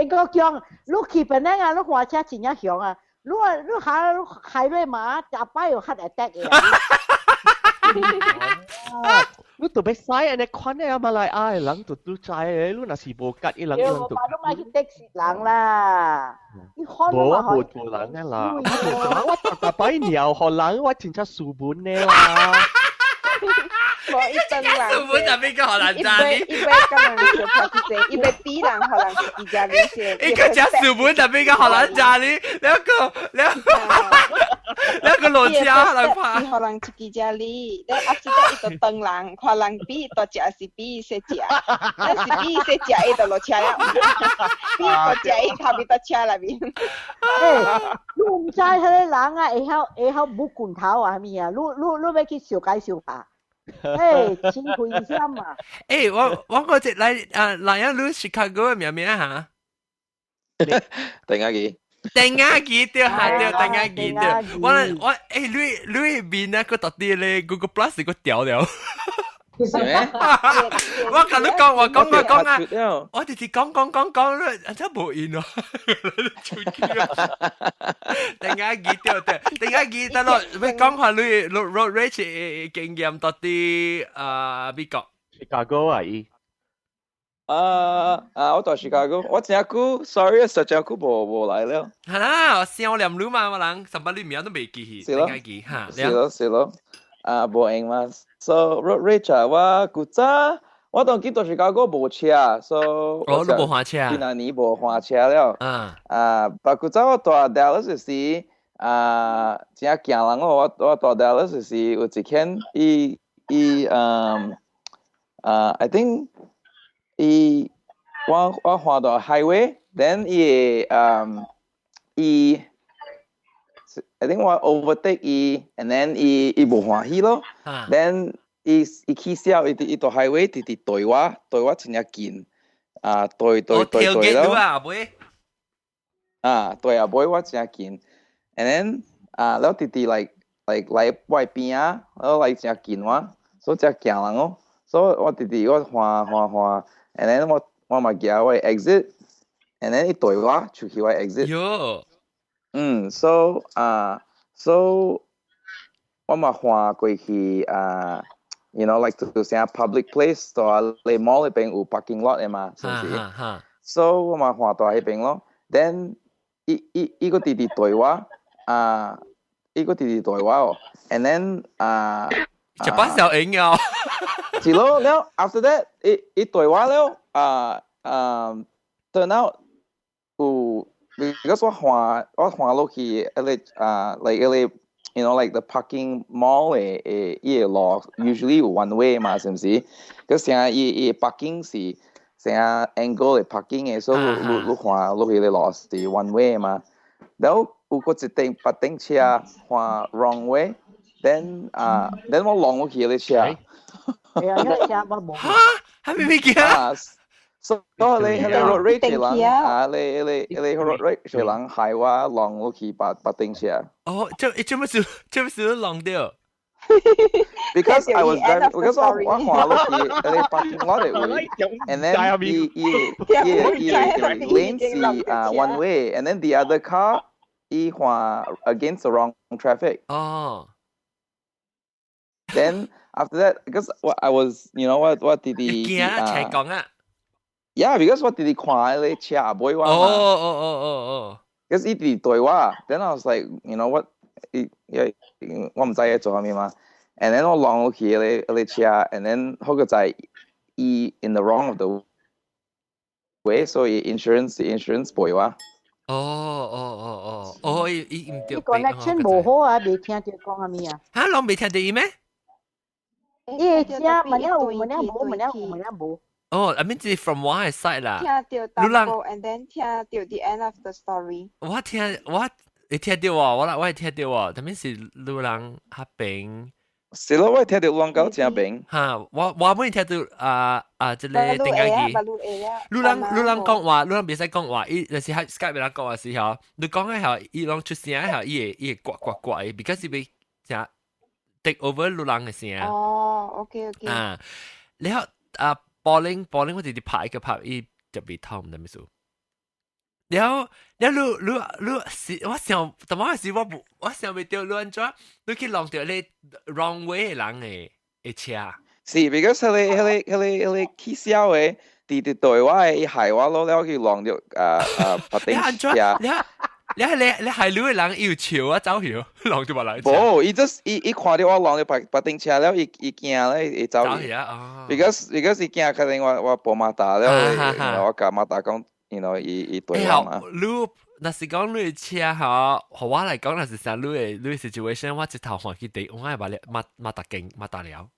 一個講，你去邊咧啊？你開車真係響啊！你海瑞馬就擺有黑 attack 嘅。你特別嘥你看咧馬來亞人都知嘅，你若是無吉伊人，伊人都。你買去的士人啦，你看我冇人嘅啦，我特擺鳥荷人，我真係輸本嘅啦。我一等人，根本就邊個荷蘭站？一杯可能就拍去這，一杯比人可能自己家呢些。一個只輸本就邊個荷蘭站呢？兩個路車可能拍。可能自己家呢，你阿是得一個等人，可能比多隻是比些隻，但是比些隻一個路車啦，比多隻一後邊多車啦邊。你唔知佢啲人啊，會曉冇罐頭啊，係咪啊？你要去小解小下。誒，錢賠先嘛！誒，我嗰隻嚟樣你 Chicago 嘅名嚇？定下幾？定下幾對下對，定下幾對。我你邊啊個特啲咧 ，Google Plus 個掉了。我同你講，我啊，我直接講，真冇應啊！定下幾對，定下幾得咯。你講下你 road rage 經驗多啲美國 Chicago 啊伊。我在 Chicago， 我真係估 ，sorry， 實在估冇來了。係啦，我笑念路嘛，我人18年名都未記起，定下幾嚇。是咯，冇應嘛。So road rage 我古早我當見到Chicago冇車 ，so 我都冇換車。今年冇換車了。不過古早我到 Dallas 時，真係驚人咯。我到 Dallas 時有一天，I think 我換到 highway，then I think 我 overtake and then 冇歡喜咯。then 起笑伊到 highway 直對我真係見對咯。對啊，妹我真係見 and then 然後直來外邊啊，然後來真係見我，所以真係驚人咯。所以我直我換 and then 我咪叫我 exit，and then 伊對我出去我 exit。so 我咪換過去you know like to say public place， 到你 mall 嗰邊有 parking lot 嘅嘛，是唔是？so 我咪換到嗰邊咯。then 伊個弟弟對我伊個弟弟對話哦 ，and then 就把小影啊，是咯，แล้ว after that 伊對話了turn out 有 because 我看落去like you know like the parking mall 伊個路 usually 有 one way 嘛，是唔是？咁成日伊 parking 是成日 angle 嘅 parking 嘅，所以你看落去嘅路是 one way 嘛。然後有個一頂白頂車看 wrong way。then 我浪落去嘅車，係啊，因為車我冇。嚇，係咪咩嘅？所以你 road rage 你 road rage 人害我浪落去白頂車。哦，做乜事都浪掉？Because I was driving, because 我看落去你 parking lot 嘅位 ，and then 伊 lane 是one way，and then the other car 伊看 against the wrong traffic。哦。Then after that, because I was, you know what did he? Yeah, because what did he 看你車唔會話嘛？哦。Because 伊哋對話 ，then I was like, you know what？我唔知嘢做咩嘛。And then 我浪落去你車 ，and then 嗰個就係伊 in the wrong of the way，所以 insurance 賠話。哦，伊唔對。connection 冇好啊，未聽到講咩啊？嚇，我未聽到伊咩？伊只問一冇。哦，I mean 係 from one side 啦。聽到 double and then 聽到 the end of the story。你聽到啊？我係聽到啊，但係是路人黑邊。是咯，我聽到路人講正邊。嚇，我冇聽到即係點解嘅？路人講話，路人別使講話，伊就是喺 Skype 邊講話時候，你講嘅時候，伊攏出聲嘅時候，伊會刮嘅 ，because 伊被正 take over 路人嘅聲。哦，OK。然後bowling 我哋拍一個拍，伊就被偷唔得咩數。然後我想，但係時我想未掉亂咗，你去浪掉你 wrong way 嘅人嘅車。是 because 佢起笑嘅，啲對話嘅係話攞了去浪掉白頂車。你係路嘅人要潮啊，走橋浪掉白嚟。冇，伊看到我浪掉白頂車了，伊驚咧，伊走橋。because 伊驚可能我報馬達了，我甲馬達講。you know 伊對話嘛。如若是講你車嚇，和我嚟講，若是想你 situation， 我一頭看去地，我係馬達了。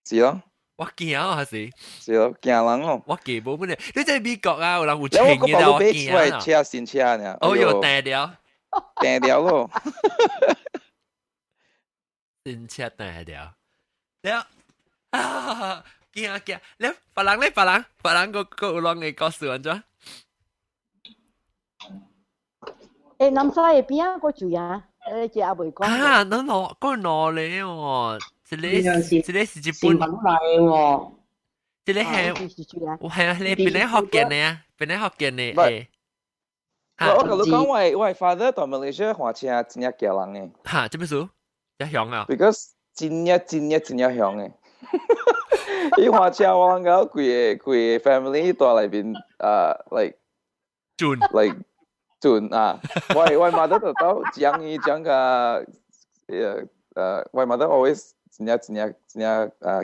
是咯。我驚啊，還是？是咯，驚人哦。我驚冇乜嘢，你在美國啊，有人有情嘅啦，我驚啊。車新車呢？哦喲，訂掉咯。新車訂掉。了啊！驚！你別人個有人嘅故事安怎？南沙嘅邊個住啊？只阿妹講。啊，那攞咧喎，這裡是日本嚟喎，這裡係你邊嚟學嘅呢？邊嚟學嘅呢？我同你講，我係 father 在 Malaysia 開車真係驚人嘅。嚇，做咩事？一響啊 ？Because 真係響嘅。伊開車我諗到佢嘅 family 在裏邊like 轉啊，我 mother 就都講個我 mother always 真係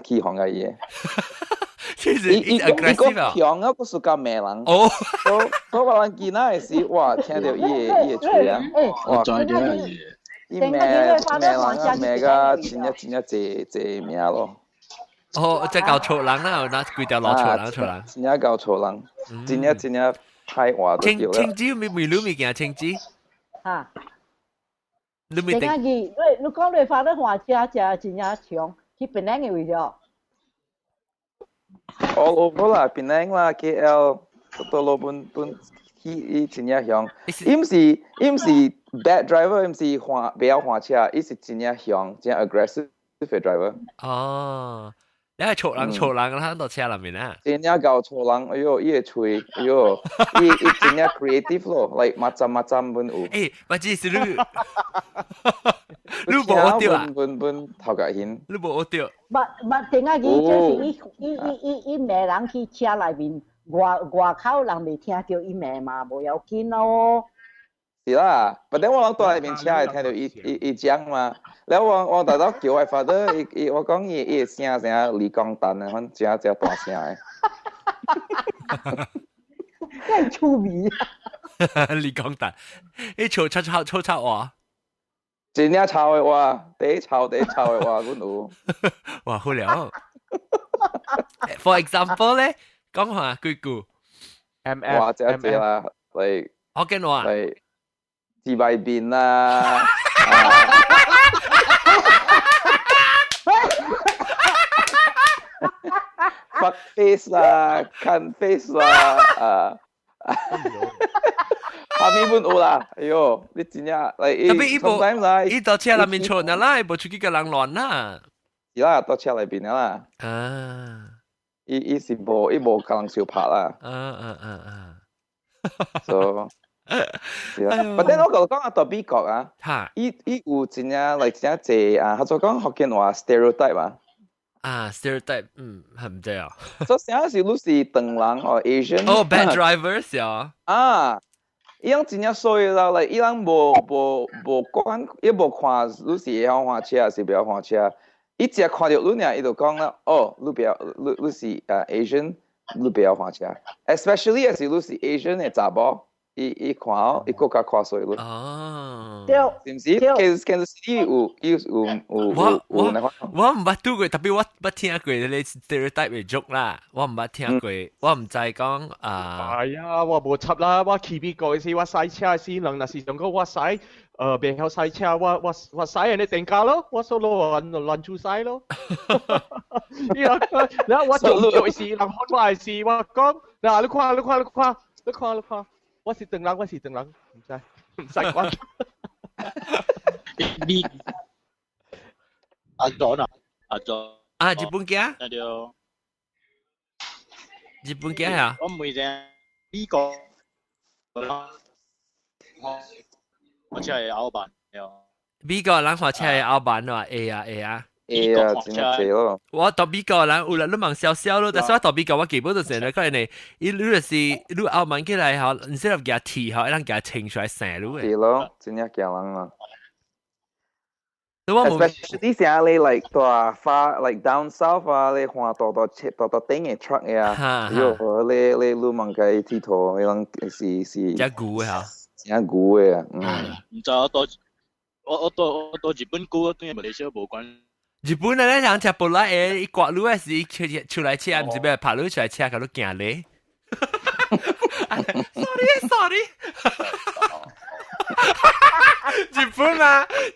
起哄嘅嘢。伊個響啊，個是個咩人？哦，我話人見啊，是哇，聽到伊嘅嘴啊，哇，再啲嘢，伊咩人啊，咩個真係這名咯。哦，即係教錯人啦，有嗱幾條攞錯人。真係教錯人，真係太話都叫啦。青椒未攞未見青椒。嚇！你未定？你講你發得話車真係長，去檳城嘅位咗。All over 啦，檳城啦 ，KL 到路本去真係長。唔是 bad driver， 唔是不要換車，伊是真係長，真係 aggressive 嘅 driver。哦。你係錯人啦，喺度車入面啊！真係教錯人，哎呦，伊個喙，哎呦，伊真係 creative 咯 ，like macam pun 有。誒，或者是你冇學到啊？本頭家顯。你冇學到。點解佢就是伊罵人去車裏面外口人未聽到伊罵嘛，冇要緊咯。是啦，不等我諗到裏面車係聽到伊講嘛，然後我大到叫我發到我講伊聲李光丹啊，反正只大聲嘅。真係粗味啊！李光丹，你臭話。真正臭嘅話，第臭嘅話，阮有。哇，好了。For example 咧，講下句句。哇，即係啦，嚟。我見話。嚟自閉邊啦。fuck face 啦，看 face 啦，下面本有啦，哎呦，你真正嚟，特別伊到車裏面坐嗱啦，冇出去個人亂啦，是啦，到車裏邊啦，伊是無可能小拍啦，so，是啦，不過我講到美國啊，伊有真正嚟真濟啊，佢就講福建話 stereotype 啊。stereotype，係唔知啊。所以成日是你是唐人或 Asian。哦 ，bad drivers 呀。伊樣真正衰啦，嚟伊人無管，伊無看你是會曉開車還是不曉開車，伊只看到你爾，伊就講啦，哦，你是Asian，你不曉開車 ，especially 是你是 Asian 嘅查某。伊看哦，伊更加看衰你。哦，是唔是 ？Kansas City 有我唔捌拄過，特別我捌聽過你 stereotype 嘅 joke 啦，我唔捌聽過，我唔知講啊。係啊，我無插啦，我去美國時我駛車時，人若是講講我駛，袂曉駛車，我駛人哋定價咯，我數落亂出駛咯。然後我做事，人看我係事，我講嗱，你看。我是鄧人，唔使講。你阿John啊，日本嘅？日本嘅啊？我唔會啫，呢個我只係歐版嘅。美國人話車係歐版啊，A 啊。真係咯。我到美國人有啦，你問少少咯，但係我到美國我基本都成日講你，你就是你澳門起來嚇，唔識得夾鐵嚇，讓夾清出來成路嘅。係咯，真係夾人啊。Especially 成日你 like 大花 like down south 啊，你看多頂嘅 truck 啊，喲，你問佢鐵頭，你諗是。真古嘅嚇。真古嘅，唔知我到日本古，對馬來西亞無關。日本人人食布拉誒，伊刮路誒時出來車，唔知咩拍路出來車，佢都驚你。Sorry。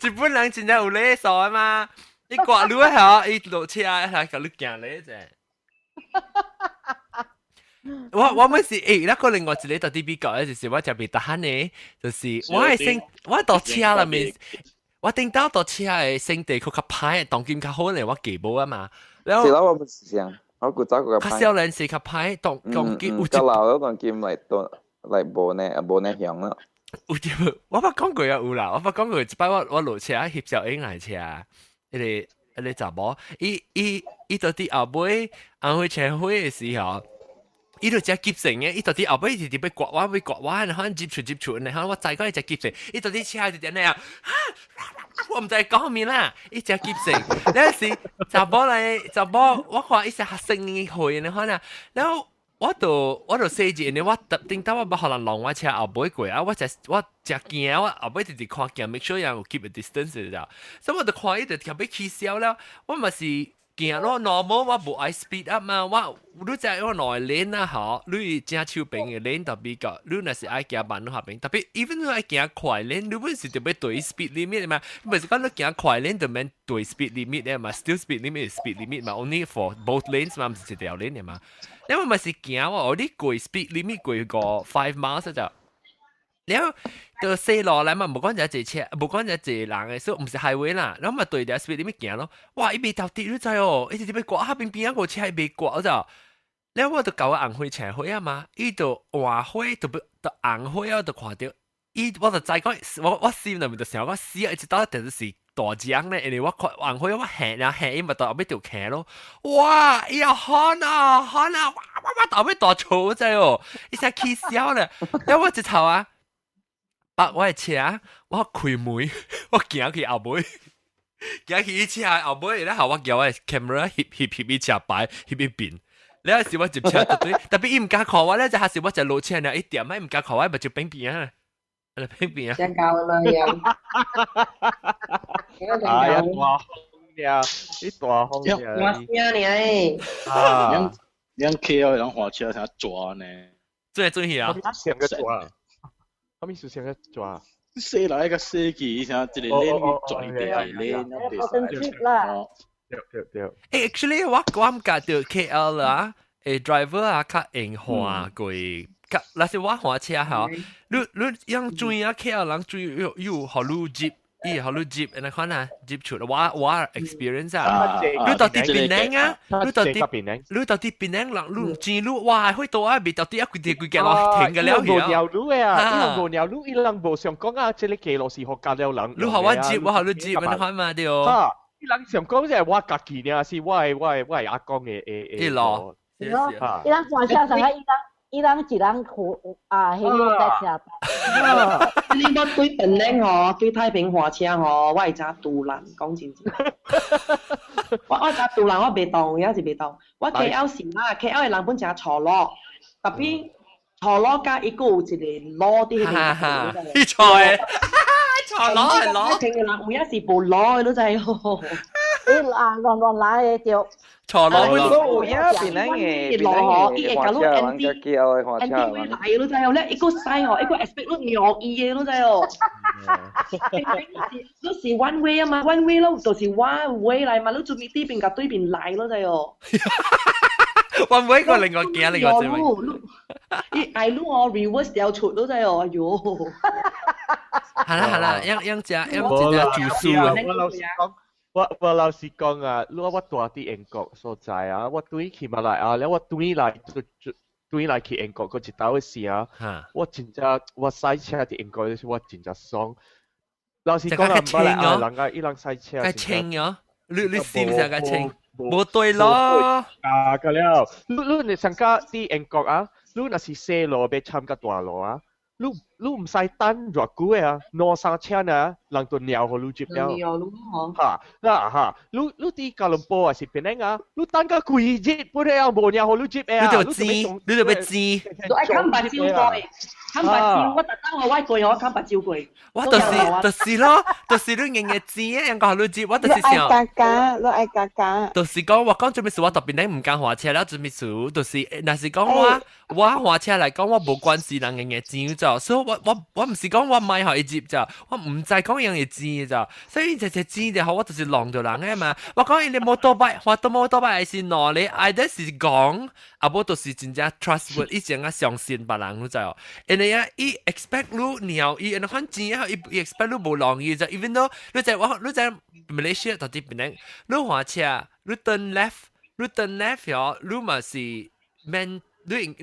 日本人真係有禮數啊嘛，伊刮路誒，伊落車佢都驚你啫。我咪是那個另外一個到啲比較咧，就是我特別得閒呢，就是我到車裏面。我頂到到車嘅聖地佢較歹，當劍較好嚟，我記冇啊嘛。然後是啦，我唔是這我古早個較少人是較歹，當劍有較老嗰當劍嚟無呢響啦。有啲我捌講過啊有啦，我捌講過一擺我落車翕小影來車，你查某，伊到啲後尾紅會車會嘅時候。伊就只急性嘅，伊到啲後尾直接被刮彎，然後接住，然後我再講一隻急性，伊到啲車就點樣？我唔知講面啦，伊隻急性，有時查某我看伊隻學生去，你看啊，然後我就細隻，我頂到我冇可能讓我車後尾過啊，我只驚，我後尾直接看鏡 make sure 有 keep a distance 啫，所以我就看伊就特別起笑啦，我咪是。行咯 normal 我無愛 speed up 嘛，你只我內 lane 啊好，你正手邊嘅 lane 特別個，你若是愛行慢下邊，特別 even 你愛行快 lane，你本是特別對 speed limit 嘛，唔係講你行快 lane 就免對 speed limit 嘅嘛 ，still speed limit is speed limit 嘛 ，only for both lanes 嘛，唔是一條 lane 嘅嘛，因為咪是行我啲過 speed limit 過個5 miles 就。然後就細路嚟嘛，冇講就一隻車，冇講就一隻人嘅，所以唔是 highway 啦。然後咪對條 speed limit 行咯，哇！伊未到跌，你知哦，伊直接被刮下邊個車係被刮咗。然後我就搞個紅灰青灰啊嘛，伊就黃灰就紅灰我就看到，我就再講，我心裏面就想講死啊！一直到一定是大隻咧，因為我看紅灰我行，伊咪到後尾條騎咯，哇！伊又喊啊，哇！到後尾大嘈啫哦，伊成氣笑咧，然後我直頭啊〜我係車，我開門，我行去後尾，行去車後尾，然後我叫我 camera 翕伊車牌，翕伊邊。你有時我接車對，特別伊唔敢看我咧，就係時我就落車呢一點，唔敢看我，咪就邊邊啊，邊邊啊。真教啦又。哎呀，大風呀，啲大風呀。我聲呢？啊，兩 KL 兩火車成抓呢。真係中意啊！成個抓，後面是成個抓。細來一個司機，像這裡練抓一點練，對。actually 我感覺到 KL 啦，driver 啊，較用華過，那是我火車嚇，你樣注意啊 ，KL 人注意有好路 jeep。好路 jeep，那看啊 jeep 出，我 experience 啊，你到啲邊領啊，你到啲邊領人路前路，哇，去到啊，未到啲一佢嘅咯，停嘅了佢啊。鳥路啊，無鳥路，伊人無想講啊，即係記錄是學教了人。你好我 jeep，我好路 jeep，你看嘛對哦。啊，伊人想講即係我家己呢，是我阿公嘅啲咯。伊人坐車上啊，伊人一人啊，迄個在車。你我對本領吼，對太平火車吼，我係揸杜蘭，講真正。我揸杜蘭，我袂當，也是袂當。我 KL 是啦 ，KL 嘅人本正坐落，特別坐落加一個有一個攞啲嘅。你坐嘅，坐攞係攞。平嘅人有一時無攞嘅都真係。你亂來嘅就。坐落會攞一邊咧嘅，攞伊係搞到 ND 嚟咯，就係咧一個細哦，一個 expect 咯尿意嘅咯，就係哦。都是 one way 啊嘛 ，one way 咯，就是 one way 嚟嘛，你做邊啲邊夾對邊嚟咯，就係哦。one way 個另外驚，另外隻咪。伊嗌路我 reverse 掉出咯，就係哦，哎呦。係啦，樣只住宿啊。我老實講。我老實講啊，我住啲英國所在啊，我對起碼來啊，我對來去英國嗰一道嘅時啊，我真正我賽車啲英國嗰時我真正爽。老實講啊，唔係啊，人家伊人賽車。係清咗，你試唔試下清？冇對咯。啊，咁了，你上家啲英國啊，你那是細路俾參加大路啊。你唔使等偌久嘅啊，攞上車呢，人都鳥好路接了。鳥路嗬。嚇，嗱嚇，你啲吉隆坡啊是邊樣啊？你等個幾日本嚟啊，冇鳥好路接啊。你就知，你就要知。都係砍白蕉過，砍白蕉，我特登我過我砍白蕉過。我就是咯，就是你硬嘅知啊，人個好路接，我就是想。你愛格價。就是講我講做咩事，我特別咧唔敢花車啦，做咩事？就是那是講我花車嚟講，我冇關係人硬嘅知就。所以我唔是講我買學伊接咋，我唔再講樣嘢知咋，所以就知就好，我就是浪到人嘅嘛。我講你冇多擺，我都冇多擺係攞你，愛得是講，啊冇就是真正 trustworthy， 以前啊相信別人就係，人哋啊伊 expect 你鳥伊，人哋看錢啊，伊 expect 你冇浪伊就 ，even though 你在Malaysia 到啲邊咧，你花車，你 turn left 咗，你咪是免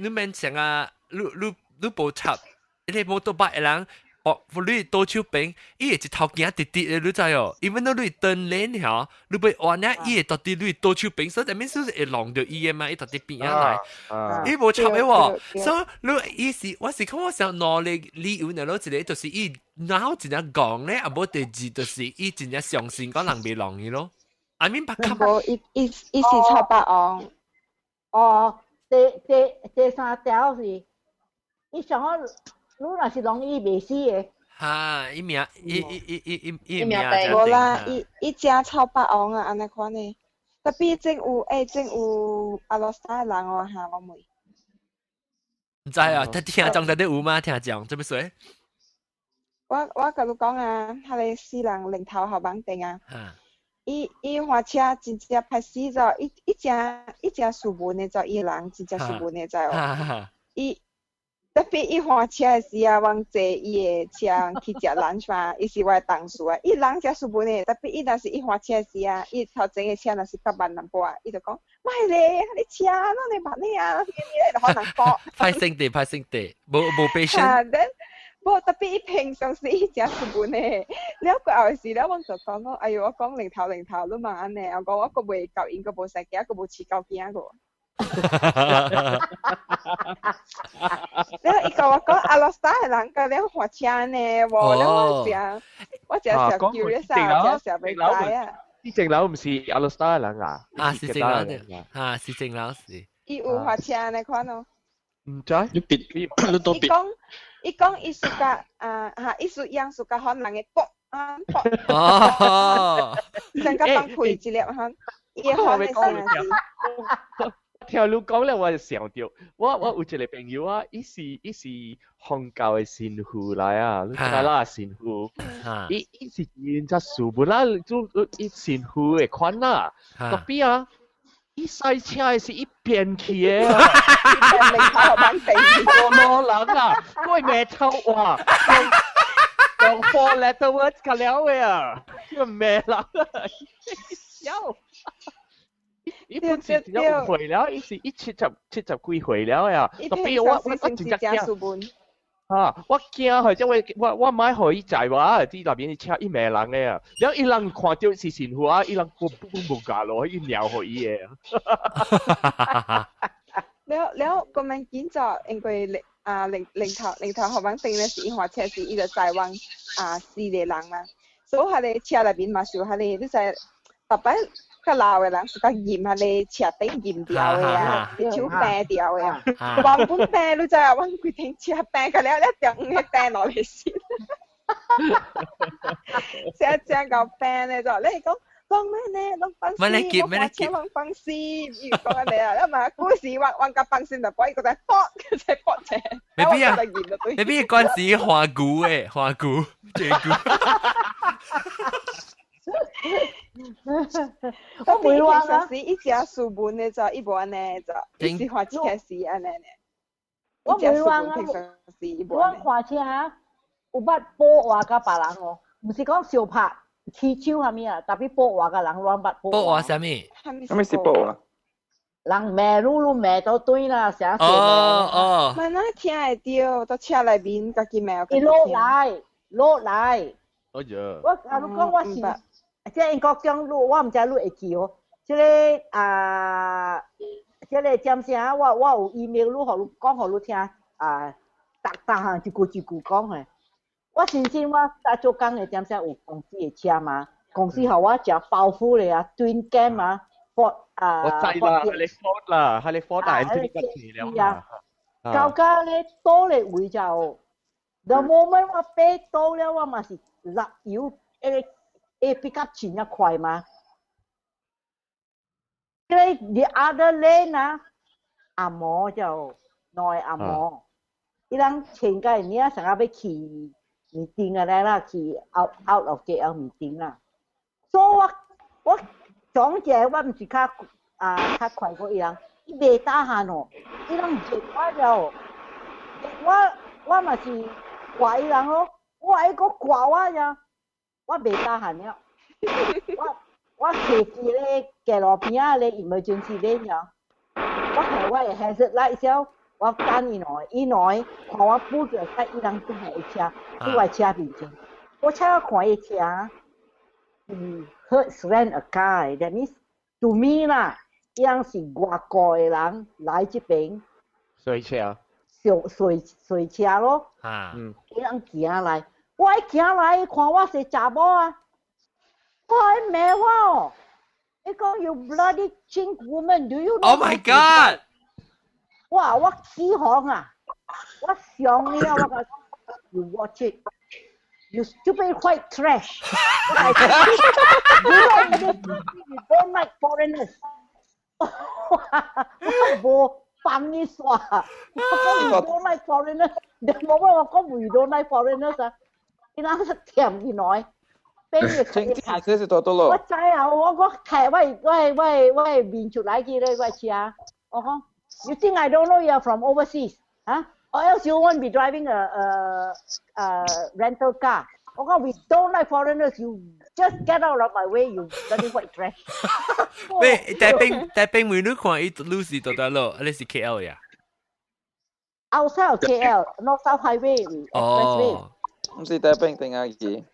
你免成啊，你冇插。你冇多擺人，你多手柄，伊係一頭鏡直直嘅，你知哦。even though 你斷鏈嚇，你被換咧，伊係到底你多手柄，所以就面係會浪到伊嘅嘛，伊到底變啊嚟，伊冇插嘅喎。所以你伊是我是講我想攞你理由嚟攞一個，就是伊腦真正講咧，啊冇第二就是伊真正相信講人袂浪嘅咯。I mean 白卡。伊是七百昂。哦，第三條是，伊上好。你若是容易袂死嘅。哈，伊名無啦，伊正超百昂啊，安尼款呢。特別真有阿羅沙人哦嚇，我妹。唔知啊，他聽講在啲有嗎？聽講做咩水？我甲你講啊，佢哋四人零頭後綁定啊。伊花車真正歹死咗，伊正輸文嘅就伊人真正輸文嘅就哦。特別伊換車嘅時啊，往坐伊嘅車去食 lunch 嘛，伊是我嘅同事啊。伊人真輸本嘅，特別伊若是伊換車嘅時啊，伊頭前嘅車若是較慢淡薄啊，伊就講：喂咧，你車哪你慢呢啊？你就可能講。歹勢地，冇 patient。無特別伊平常時伊真輸本嘅，了過後時咧，我就講咯，哎呦，我講零頭，你問安尼，我講我個未夠應該冇使驚，個冇似夠驚個。然後伊甲我講阿羅沙嘅人個了滑車呢喎，了我只 curious 啊，只未解啊。啲正樓唔是亞羅斯達人啊？啊，是正樓的，啊，是正樓是。伊有滑車呢看咯。唔知。你別，你都別。伊講伊suka伊yang suka 可能嘅搏啊搏。哦。成個放配一粒哈，伊可能係。聽你講咧，我就想到，我有一個朋友啊，伊是宗教嘅神父嚟啊，你知啦神父，伊是現在書本啦，伊神父嘅款啦，特別啊，伊賽車係是一邊去嘅，零頭板地，我攞人啊，我未抽哇，用 four letter words 㗎了嘅啊，個咩人啊，有。伊本身就有回了，伊是70幾歲了呀。特別我真正驚，我驚佢，因為我買佢在話，啲那邊啲車伊咩人嘅啊，然後伊人看到是神父啊，伊人冇架咯，伊撩佢嘅。แล้ว個名見咗應該零頭學班定咧是話車是伊個在往四個人啦，所以佢哋車入邊嘛少，佢哋啲就特別。個老嘅人是個鹽下你車頂鹽掉嘅啊，你手病掉嘅啊，原本病你就係揾佢停車病嘅了，一定唔係病落嚟先。正個病咧就你講咩咧？講放先，我話車講放先，講你啊，因為故事揾個放先就擺個仔搏，個仔搏啫。你邊個關事花鼓誒？花鼓，最鼓。我唔會話啊！是一隻書本嘅就一般呢就，一隻花車是安尼呢。我唔會話啊！我花車啊，有捌播話甲別人哦，唔是講小拍起手係咪啊？特別播話嘅人亂捌播。播話啥咪？啥咪是播啊？人罵嚕罵到對啦，成日哦。咪那聽會到，到車內邊家己罵。伊落來。哎呀！我啊，你講我是。即係英國講錄，我唔知錄會記哦。即個即個點聲，我有 email 錄，互你講互你聽逐項一句講嘅。我先我做工嘅點聲有公司嘅車嘛，公司互我食包袱咧啊，端game嘛，Ford 我知啦，係你 Ford 啦，係你 Ford 大啲嘅車了。舊家咧多咧會就 ，the moment 我俾多咧，我嘛是落油pick up 錢一塊嘛，因為 the other lane 啊，阿摩就內阿摩，伊人前個年啊，成日要去meeting嘅咧啦，去 out of KL meeting 啦，所以我講嘢我唔是較快過伊人，伊未打閒哦，伊人唔接我就，我嘛是掛伊人咯，我係個掛我呀。我未打閒了，我騎住咧騎路邊啊咧 emergency lane 呀，我係我係 hazard light 時候，我等伊來，看我補住睇伊人都係車，都係車邊前，我車看伊車，hertz rent a car，that means to me 啦，伊人是外國嘅人來這邊，水車，水車咯，伊人行來。我一行來看我是查某啊，我係罵我哦，你講 you bloody chink woman，do you know？ Oh my god！ 哇！我起行啊，我上你啊，我講 you watch it，you stupid white trash！ you don't like foreigners！ 我冇幫你耍，我講 you don't like foreigners， 你冇乜我講 you don't like foreigners啊？你那是甜幾耐？正正這是多多咯。我知啊，我睇我面出來嘅咧，我車，我講 ，you think I don't know you're from overseas， huh? Or else you won't be driving a rental car。我講 we don't like foreigners， you just get out of my way，you bloody white trash。喂，大兵妹你看伊路是多大路？你是 KL 呀 ？Outside of KL，North South Highway，expressway。唔是大兵定阿姨？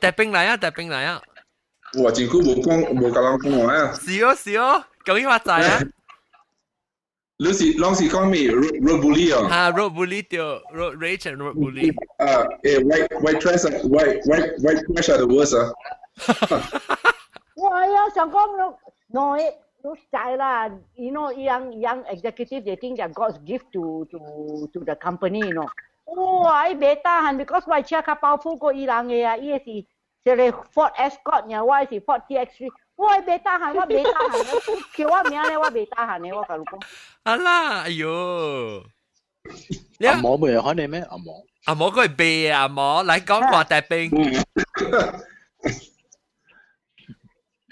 大兵嚟啊！大兵嚟啊！我真久冇甲人講話啊！是哦，恭喜發財啊！攏是講咩 road bully 哦？嚇 road bully 對 road rage and road bully。white trash trash are the worst 啊！我想講no style lah. You know, young executive they think that God's gift to the company, you know. Oh, I betahan because why check ka powerful ko ilang ya. Iya si Ford Escort nya, why si Ford TX3. Why betahan, wa betahan. Kiwa miya ne wa betahan ne wa kaluko. Ala, ayo. 阿毛咪係你咩？阿毛佢係鼻啊，阿毛嚟講話大兵。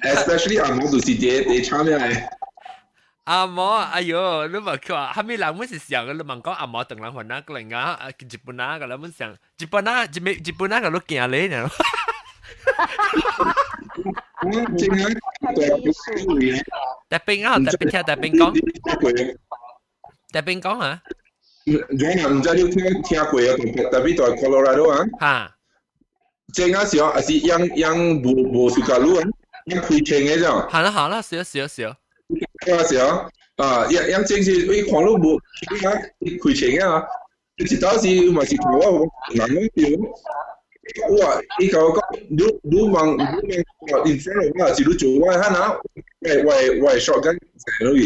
Especially 阿毛就是啲差咩嚟？阿毛，哎呦，你咪佢話，後面人們是想嘅，你問講阿毛等人混那個人啊，日本啊個人們想，日本啊個都驚你呢。大兵啊，大兵聽大兵講，大兵講啊。John 唔知你聽過啊？特別在 Colorado 啊。嚇。正嗰時候係樣無暑假路啊。yang kucing aja. Hala, siap. 嗰時候樣正是你看到無kucing啊，一到時咪是看我難講哇！你講你望 in front of 我是你做我睇下，我 shotgun 成落去，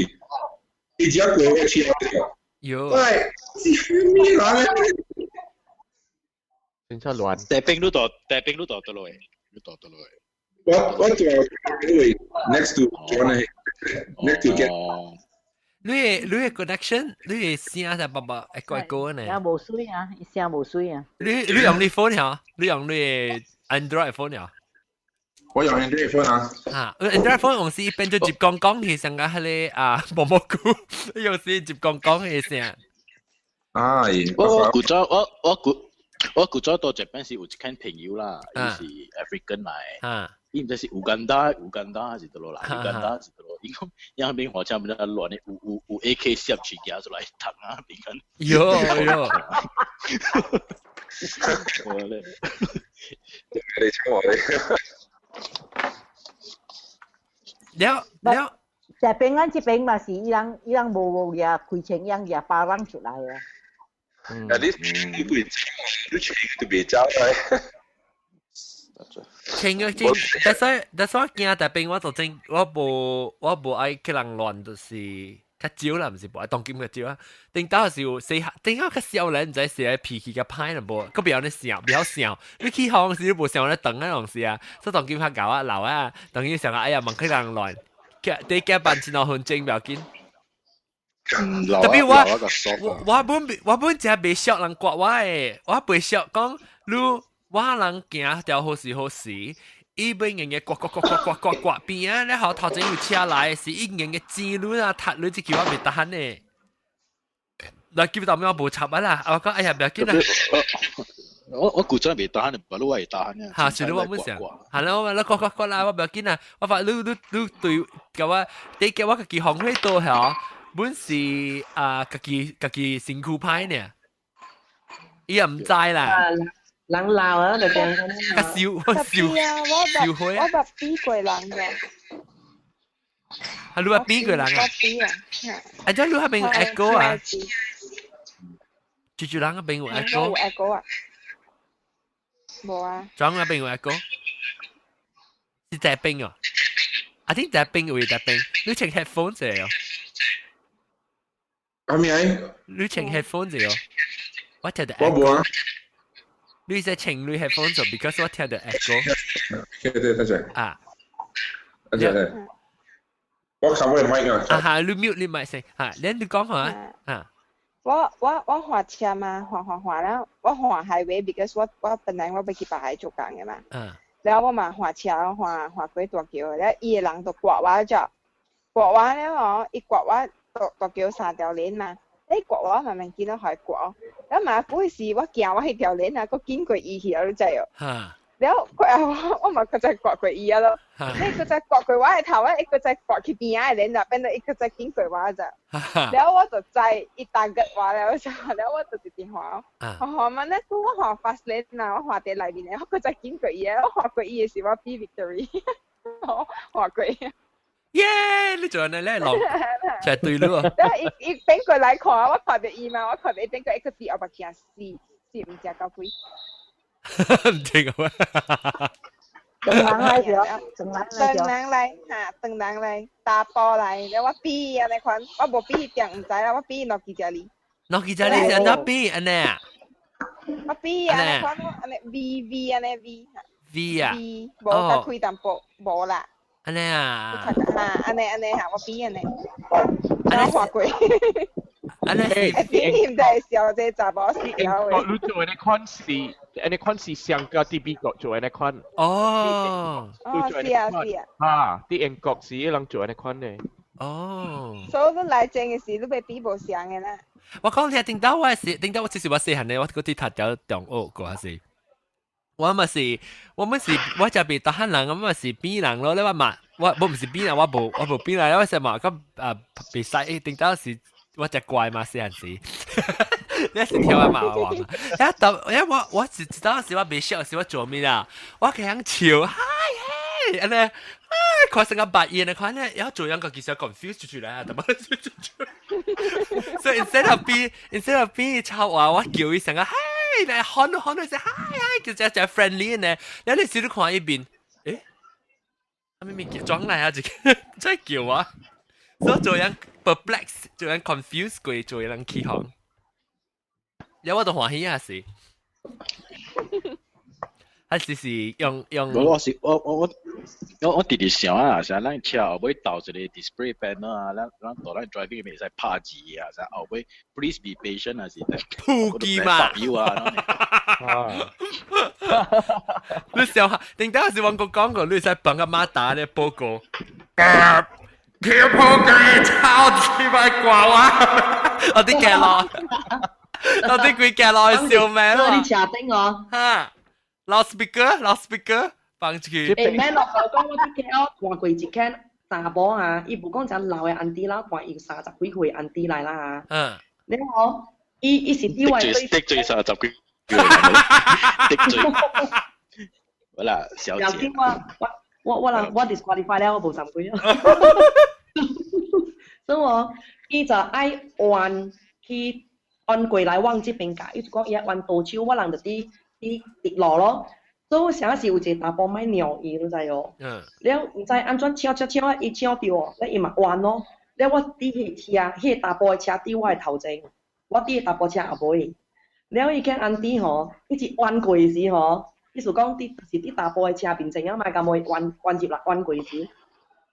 你只過我車嘅。喲。喂，是咩人咧？真係亂。大兵都到得落嚟。我做next to John next to get。你嘅 connection， 你嘅聲就爸爸一個呢。聲無水啊，聲無水啊。你用你 phone 呀？你用你 Android phone 呀？我用 Android phone 啊。啊 ，Android phone 用時變咗接講嘅聲嘅係啊毛毛菇，用時接講嘅聲。啊，我古早到日本時有一間朋友啦，伊是 African 嚟，伊唔知是烏干達還是倒落來，烏干達是倒落，伊講因為邊火車唔知亂咧，有 AK 攝住架出來彈啊，邊間？有。我咧，你請我你。了。แต่เป็นงั้นที่เป็นมาสิยังโบยาคุยเชงยังอย่าปารังจุดอะไรอ่ะAt least 你不會你請都別走嚟。請嘅真，但係驚大兵我就真我無愛去人亂，就是較少啦，唔是無愛當劍較少啊。頂到時候細下，頂到較少咧，唔知是脾氣較歹啦無，個表咧笑，你去行時你無想咧等嗰種事啊，所以當劍較搞啊鬧啊，等於想哎呀問去人亂，第幾班前後分鐘唔要緊。特別我本只未識人刮我誒，我未識講你我人行條好時，伊邊嘅刮邊啊！你後頭前有車來是伊嘅字女啊，踢女只叫我未得閒誒。嗱，叫到咩我無插啊啦！我講哎呀，唔要緊啦。我古早未得閒，不過我係得閒嘅。嚇，是你我本上，係啦，我你刮啦，我唔要緊啦。我發你對叫我，你叫我個行會多係。本是家己辛苦派呢，伊又唔知啦。人鬧啊，就講笑開啊！我白比過人嘅。係你話邊個人啊？啊，即係你係邊個 echo 啊？住人係邊個 echo 啊？冇啊。裝係邊個 echo？是大兵啊！I think 大兵會大兵，你請 headphone 嚟哦。阿咩？你請 headphone 啫哦，我聽到 echo。你在請你 headphone 啫 ，because 我聽到 echo。對，啊。對。我靠，我嘅麥啊。啊，你 mute 你麥先，啊，你講下啊。我滑車嘛，滑啦，我滑 highway，because 我本來我要去北海做工嘅嘛。然後我嘛滑車滑過大橋，然後伊個人就刮我咗，刮我咧嗬，伊刮我。大橋三條鏈嘛，你刮我慢慢見到係刮，咁嘛嗰時我行我係條鏈啊，個經過伊去啊，你知哦。然後佢我咪佢就刮過伊啊咯，你佢就刮過我係頭啊，一個就刮去邊啊鏈啊，變到一個就經過我咋，然後我就在一打吉話了就，然後我就直接話，我問咧，我滑 fast lane 啊，我滑喺裏邊，佢就經過伊啊，我滑過伊嘅時我 be victory，我滑過伊。耶！你做咩咧？落就係對咯。伊頂過來看，我看到伊嘛，我看到伊頂過一個字，我目驚死，唔食到鬼。唔知咁啊。từng lần嚟咗，từng lần嚟嚇，từng lần嚟打波嚟，你話 B 啊？你看我冇 B 定唔知啦，我 B 落幾隻哩？落幾隻哩？就 B 安尼啊？我 B 啊，你看我安尼 V 安尼 V 啊？ V 冇得開淡薄冇啦。安尼啊？安尼嚇，我 B 安尼，我話過。安尼你唔係小姐查某笑誒。你做呢款是，呢款是上個 DB 國做呢款。哦。是啊。啊，啲英國是人做呢款呢。哦。所以你來正嘅時，你被比無上嘅啦。我講你聽到我只是我細漢咧，我嗰啲讀咗中學嗰時。我咪是我就被大漢人，我咪是 B 人咯。你話嘛，我唔是 B 人，我冇 B 人，我成日咁被細聽到是我隻怪嘛細陣時，你是跳馬話嘛？我知道時我被笑時我做咩啦？我佢響笑，嗨嘿，安尼。佢成個白煙啊！佢咧有做樣個其實 confuse 住嚟啊，點解？所以 instead of B 抄話，我叫佢成個嗨，你看佢就嗨，叫只 friendly 呢。有啲時都看一邊，誒，阿咪叫裝嚟啊！自己真係叫啊！所以做樣 perplex， 做樣 confuse 佢，做樣起行。有我都歡喜啊！是。還是用。我直直想啊，像咱車後尾倒一個 display panel 啊，咱到咱 driving 咪使拍字啊，像後尾 please be patient 啊，是鋪機嘛。你想下，點解是揾個廣告，你使幫個馬達咧報告？跳鋪機超級咪掛啊！我啲鏡落，我啲佢鏡落去笑咩咯？你車頂我嚇。loudspeaker 放出去。誒，咩落嚟講？我啲嘅我換過一間查甫啊，伊無講只老嘅安迪啦，換伊30幾歲安迪來啦嚇。你好，伊是啲位的罪30幾歲，的罪。好啦，小姐。我 disqualify 了，我無30幾啊。所以我伊就愛換去換過來往這邊架，伊就講伊換多少，我人就啲。跌落咯，所以我想是有一個大波買尿伊，你知哦。了唔知安怎敲，伊敲掉哦，了伊嘛彎咯。了我佇迄車，大波嘅車佇我嘅頭前，我佇大波車後尾。了伊見安迪吼，伊一彎過時吼，意思講佇大波嘅車面前啊，咪咁會彎接啦，彎過時。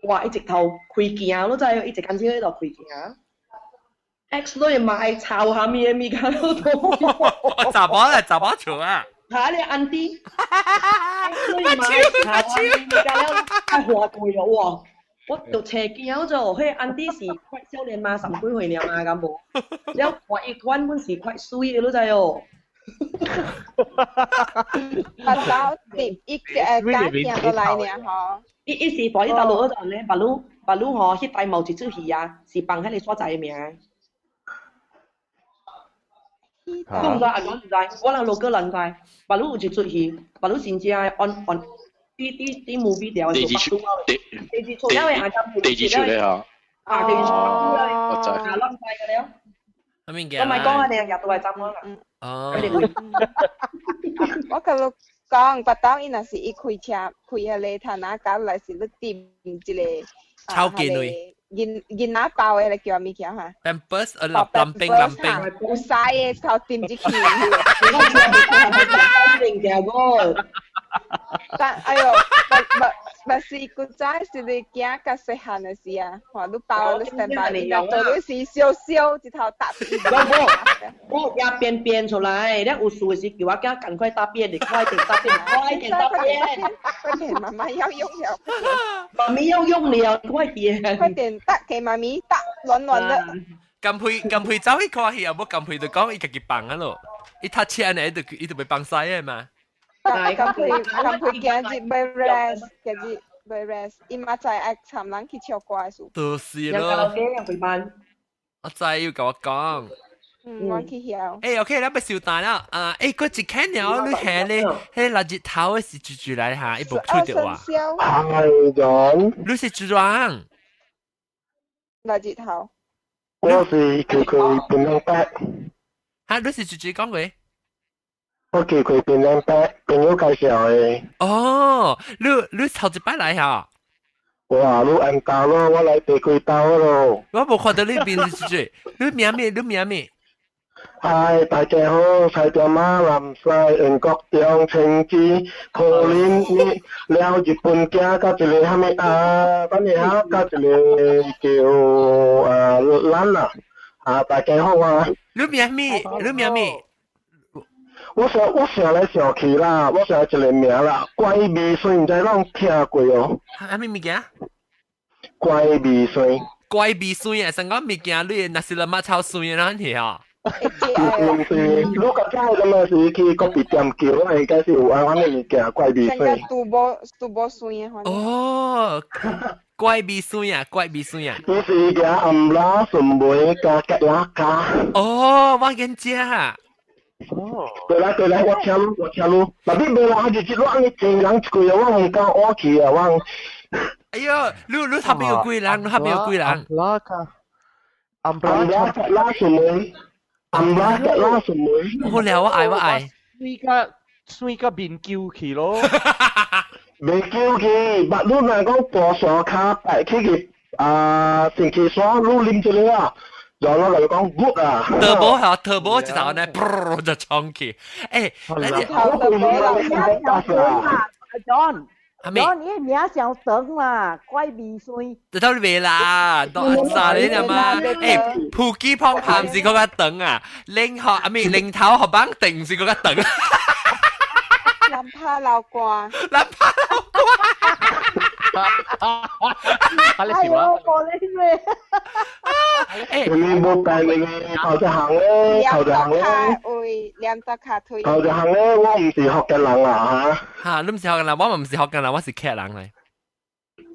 哇！伊直頭開鏡，你知哦，伊一間車喺度開鏡。X 都嘛愛抄下咪看到多。查某做啊！嚇你安迪，所以嘛抄下咪了，太華貴咗喎！我就斜見咗，迄安迪是快少年嘛，30幾歲了嘛咁無。了我一看本是快水嘅，你知哦。八刀碟，伊假聽過來呢吼。伊是擺喺大陸嗰陣咧，白鷺吼，迄帶毛一隻魚啊，是放喺你所在嘅名。我唔知，我唔知，我人local人知。白鷺有一出戲，白鷺真正按啲 movie 條做白鷺啊。第二出了嘅，第二出咧嚇。啊，第二出了。我知。啊，諗晒嘅了。咁樣嘅。我咪講啊，你日都係咁啦。哦。我甲你講，白刀伊若是伊開車開迄個炭拿搞來是你掂一個。超級類。囡仔包嘅，你叫咩叫嚇 ？Pampers 林冰，有曬嘅頭掂住佢。但哎呦，咪是古仔是你驚甲細漢嘅時啊，話你包你成包，你做你是燒一頭搭。我也變出來，你有事時叫我家趕快答辯，你快點答辯。快點，媽媽要用了。媽咪要用了，快點。快點答給媽咪答，亂的。撳配走去看戲，又冇撳配就講伊家己放啊咯，伊讀車呢，伊就被放曬嘅嘛。撳配今日被 rest，伊嘛在愛參人去唱歌數。就是咯。我知要甲我講。我去曉。OK， 咱要收單啦。嗰一間鳥你係咧，迄垃圾頭是住嚟嚇，伊無出掉啊。係咁。你是住裝？垃圾頭。我是叫佢變兩百。嚇，你是自己講嘅？我叫佢變兩百，朋友介紹嘅。哦，你頭一擺來嚇？哇，你按到咯，我來地佢到咯。我冇看到你邊是自你名咩？你名咩？係大家好，菜條馬南西韓國中青枝桃林呢了日本家加一個係咪等你下加一個叫蘭啊大家好啊。你名咩？你名咩？我想來想去啦，我想一個名啦，怪味水唔知攏聽過哦。係咩物件？怪味水。怪味水啊！成個物件你若是乜超水啊？你啊？如果真係咁嘅事，去個別店叫，應該是有安嘅物件，怪味水。成個杜波水啊！哦，怪味水啊，怪味水啊！佢是嘅暗拉純梅加吉拉加。哦，我見知。哦，對啦，我聽咯，特別未啦，就知我安尼正人一個月，我唔敢我去啊，我。哎呦，你後邊有幾人？後邊有幾人？拉卡，暗拉純梅。暗拉吉拉什麼？好了，我愛。水個面叫起咯，面叫起，白路那個過鎖卡擺起嘅星期三路啉住你啊，然後嚟講 good 啊。turbo 就頭呢，就衝起。誒，John。John，你名小等啦，怪味水。就到你啦，到啥你啦嘛？誒，普基胖唔是嗰個等啊，零頭學班定唔是嗰個等。諗怕流掛。你笑啦。你冇帶你頭就行咧，頭就行咧。兩隻卡推。頭就行咧，我唔是學嘅人啊嚇。你唔是學嘅人，我唔是學嘅人，我是客人嚟。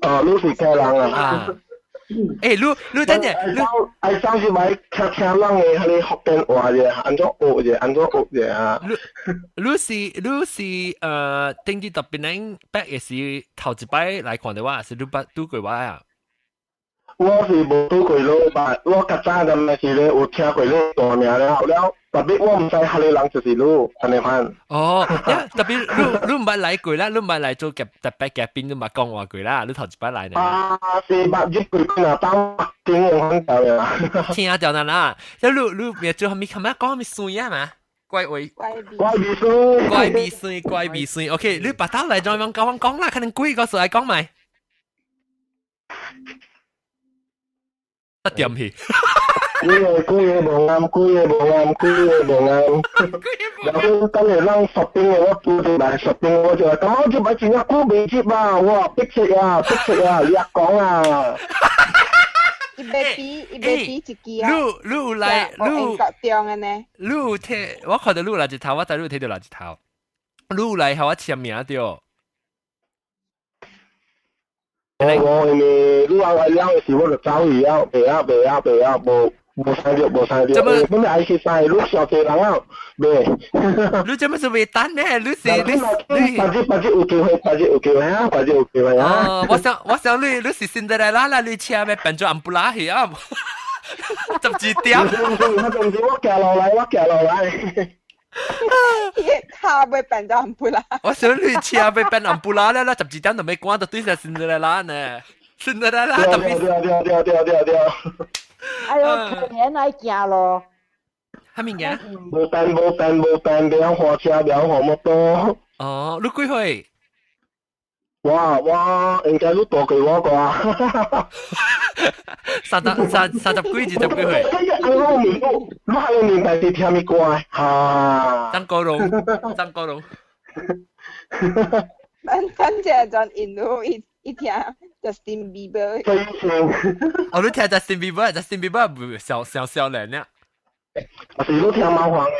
哦，你是客人啊。誒，你等陣，你係上次買客人嘅，係你學電話嘅，按咗學嘅啊。你是定啲特別靚白嘅是頭一擺來看的話，是你拄過話啊？我是冇拄過咯，但我較早咁嘅事咧，有聽過你大名了，特別我唔知係你人就是你，安尼番。哦，特別你唔係來過啦，你唔係來做特別嘉賓，你唔係講話過啦，你頭一擺來呢？是八月過嗱，當經驗很夠嘅。聽到啦，你咪做係咪琴日講係咪水啊嘛？怪味水 ，OK， 你把刀嚟再講啦，可能貴個時嚟講咪。一點去。貴嘢無啱。有今日讓十邊嘅我做到嚟十邊，我就話咁我就買錢一股未接啊！哇，逼食啊！你講啊！一百比一支啊！你有來，你國中嘅呢？你有睇，我看到你有垃圾頭，我知你有睇到垃圾頭。你有來向我簽名掉。我你話我了嘅時我就走去啊，未啊，冇晒掉。咁你愛去晒，你小姐人啊，未？你做乜是未單咩？你八隻有機會啊！哦，我想你是先得來啦，你車咩變咗暗布拉去啊？12點。我行落嚟。卡被變咗暗布拉。我想你車被變暗布拉啦，12點都未關到對上先得來啦呢，先得來啦，特別。對。哎呦，可憐來行咯。係咪嘅？冇病，兩貨車，兩貨摩托。哦，你幾歲？我應該都多過我啩。30幾歲？我係明白你聽咩歌啊？張國榮。等陣就印度一聽 Justin Bieber。哦，你聽 Justin Bieber 唔小人呀？我是都聽貓皇嘅。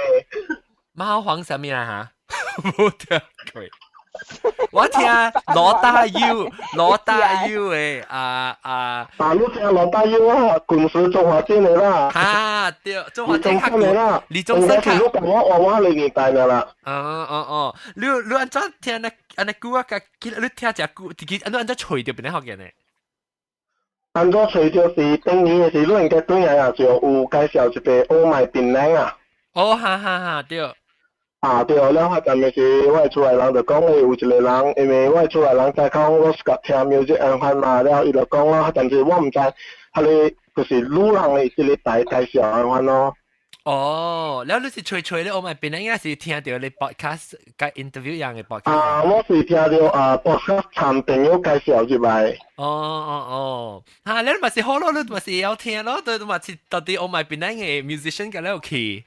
貓皇什麼啊？嚇，冇聽過。我聽羅大佑誒，你聽羅大佑啊，滾石中華店嚟啦。嚇，對，中華店嚟啦。李宗盛卡。你我你年代嘅啦。哦，你按怎聽安尼歌啊？你聽只歌，你按怎吹着邊咧學嘅呢？按照隨著是等年嘅時，你應該對人啊就有介紹一個歐麥檳榔啊。哦，哈哈哈，對。對，然後陣時我出來人就講有一個人，因為我出來人在講我是個聽 music and 翻嘛，然後伊就講咯，陣時我唔知，佢哋就是路人嘅一個大介紹安翻咯。哦，แล้ว你是吹咧，我咪變應該是聽到你 podcast 嘅 interview 樣嘅 podcast。我是聽到podcast 參朋友介紹入來。哦，嚇，你咪是好咯，你咪是有聽咯，對，咪是到底我咪變嘅 musician 嘅咧去。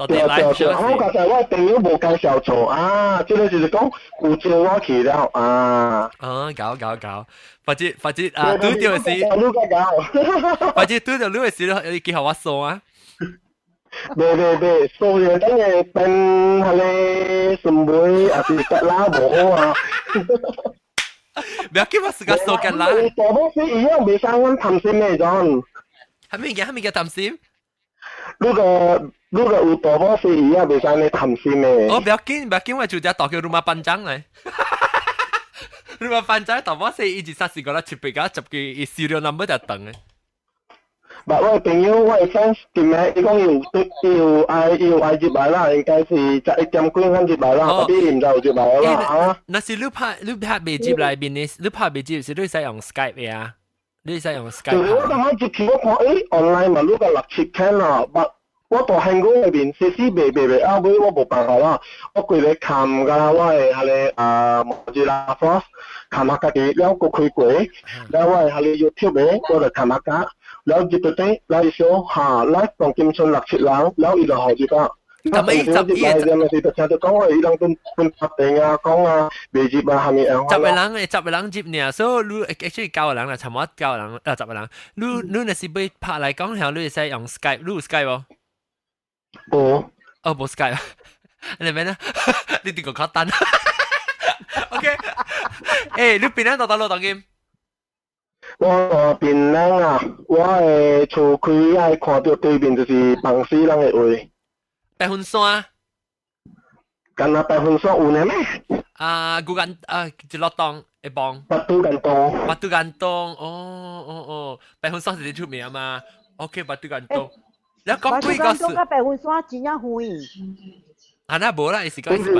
對，我剛才我朋友冇介紹錯啊，即係就是講有招我去了啊。搞，或者啊，對掉嘅事，或者對掉你嘅事，你幾好我數啊？未，數嘢等嘅變係咧，順妹還是得啦，冇啊。唔要叫我自己數緊啦。大波是一樣未生溫談心嘅種。係咪嘅談心？呢個有大波是一樣未生嘅談心嘅。哦，唔要緊，我就只打叫 rumah panjang 嚟。rumah panjang 大波是一直三四個啦，設備㗎，集嘅 serial number 就等嘅。我朋友我 fans 點咩？伊講要愛入來啦，應該是11點幾分入來啦，嗰啲唔就入來啦嚇。那是你拍未接來邊呢？你拍未接是你使用 Skype 嘅啊？你使用 Skype。我當我接住我看online 嘛，呢個6-7啦，我到香港裏邊未啊，我冇辦法啦，我過嚟看㗎，我係莫吉拉 Force 看下家己，แล้วก็คุย過，แล้ว我係YouTube 嘅，我就看下家。แล้วจิตเต้แล้วอีโซหาไลฟ์ของกิมชนหลักชิดหลังแล้วอีหล่อจีก็ทำไมจับอีจะมาสิแต่ฉันจะก้องว่าอีหลังเป็นปัดเองอ่ะก้องอ่ะเบจิบาฮามีเองจับไปหลังจีบเนี่ย so รู้ actually 教人啦尋日教人จับไปหลังรู้那是被拍嚟講後你使用 Skype รู้ Skype 冇 Skype 你咩呢你啲個簡單 OK 你邊度打到game我檳榔啊，我嘅厝開愛看到對面就是房死人嘅位。白雲山。干那白雲山有呢咩？古間一落檔一幫。Batu Gantung，哦，白雲山是你出名嘛 ？OK， Batu Gantung。你講幾個事？白雲山真正遠。那無啦，你是講是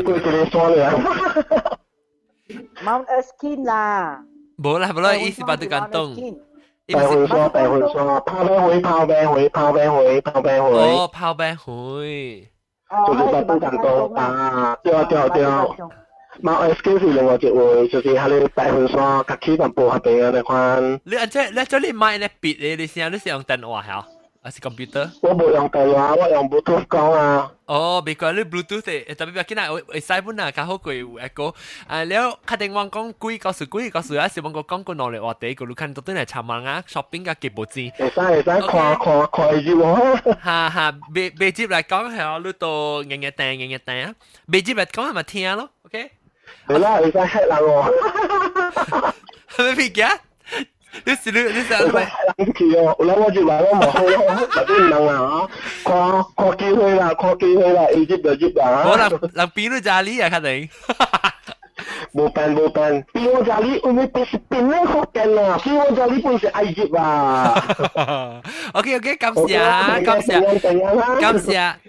Mount Erskine 啦。冇啦，意思Batu Gantung。大會所，炮兵會。哦，炮兵會。就是Batu Gantung啊，對。Mount Erskine 是另外一位，就是喺你大會所隔起淡薄下邊嘅那款。你買咧筆咧，你是用電話嚇？還是 computer？ 我冇用電話，我用 Bluetooth 講啊。哦，別怪你 Bluetooth 嘅，特別要緊啊，會使本啊，較好過有一個。แล้ว確定我講幾個數啊，是我講過攞嚟話第一個，你看到對嚟尋晚啊 shopping 嘅幾部錢。會使看住喎。哈，未接嚟講係你到日訂啊，未接嚟講係咪聽咯 ？OK？ 係啦，會使嚇人喎。係咪別嘅？你是咪？我就話我冇好咯，嗰啲唔能啊！看機會啦，要接就接啦。我人邊度家裡啊，肯定。冇辦，邊我家裡我咪不是邊咧福建啊，邊我家裡本是愛接啊。OK， 感謝，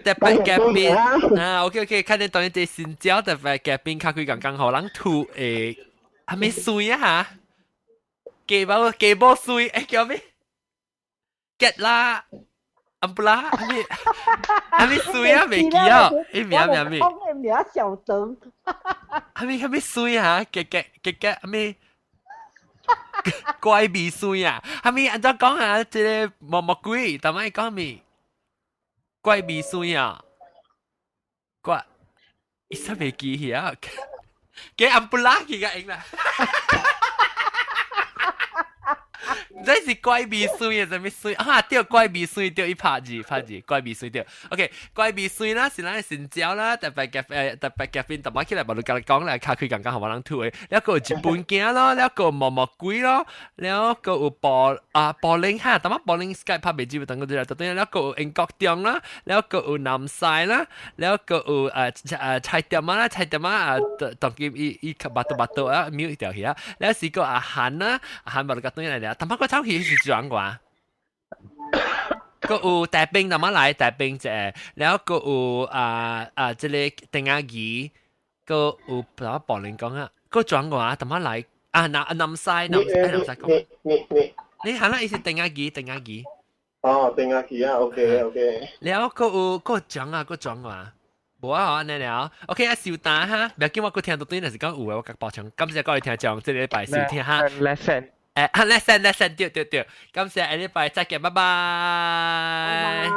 特別嘉賓啊 ，OK， 看你當你哋先招特別嘉賓，卡佢剛好人吐係咪水啊嚇？幾波水叫咩？吉啦，安布拉，係咪水啊？未記啊？名。我嘅名小鄧。係咪水啊？吉係咪？怪味水啊？係咪按照講下即係毛鬼，但係講咪怪味水啊？怪，一時未記起啊？嘅安布拉幾個人啦？這是怪味水啊，什麼水啊？對，怪味水對，一拍字，怪味水對。OK， 怪味水啦，是咱嘅新招啦，特別嘉賓，特別起來無你甲你講啦，卡開剛剛好冇人吐嘅，แล้ว個有日本鏡咯，แล้ว個毛鬼咯，แล้ว個有玻璃哈，特別玻璃 Skype 拍未知，等嗰啲啦，特別แล้ว個有英國中啦，แล้ว個有南西啦，แล้ว個有菜店啊，當佢伊巴多啊，瞄一條嘢，แล้ว是個阿韓啦，阿韓無你甲當嚟啦，特別個偷氣是轉啩。個有大兵怎麼來？大兵啫，然後個有即係定下耳，個有怎麼幫人講啊？個轉啩怎麼來？南西講。你係啦，意思定下耳。哦，定下耳啊 ，OK。然後個有個轉啊，個轉啩。冇啊，你了，OK 啊，小打哈，唔要緊我個聽到對，那是講有嘅，我甲補充，感謝各位聽眾，這禮拜收聽哈。lesson， lesson，對，感謝下禮拜再見，拜拜。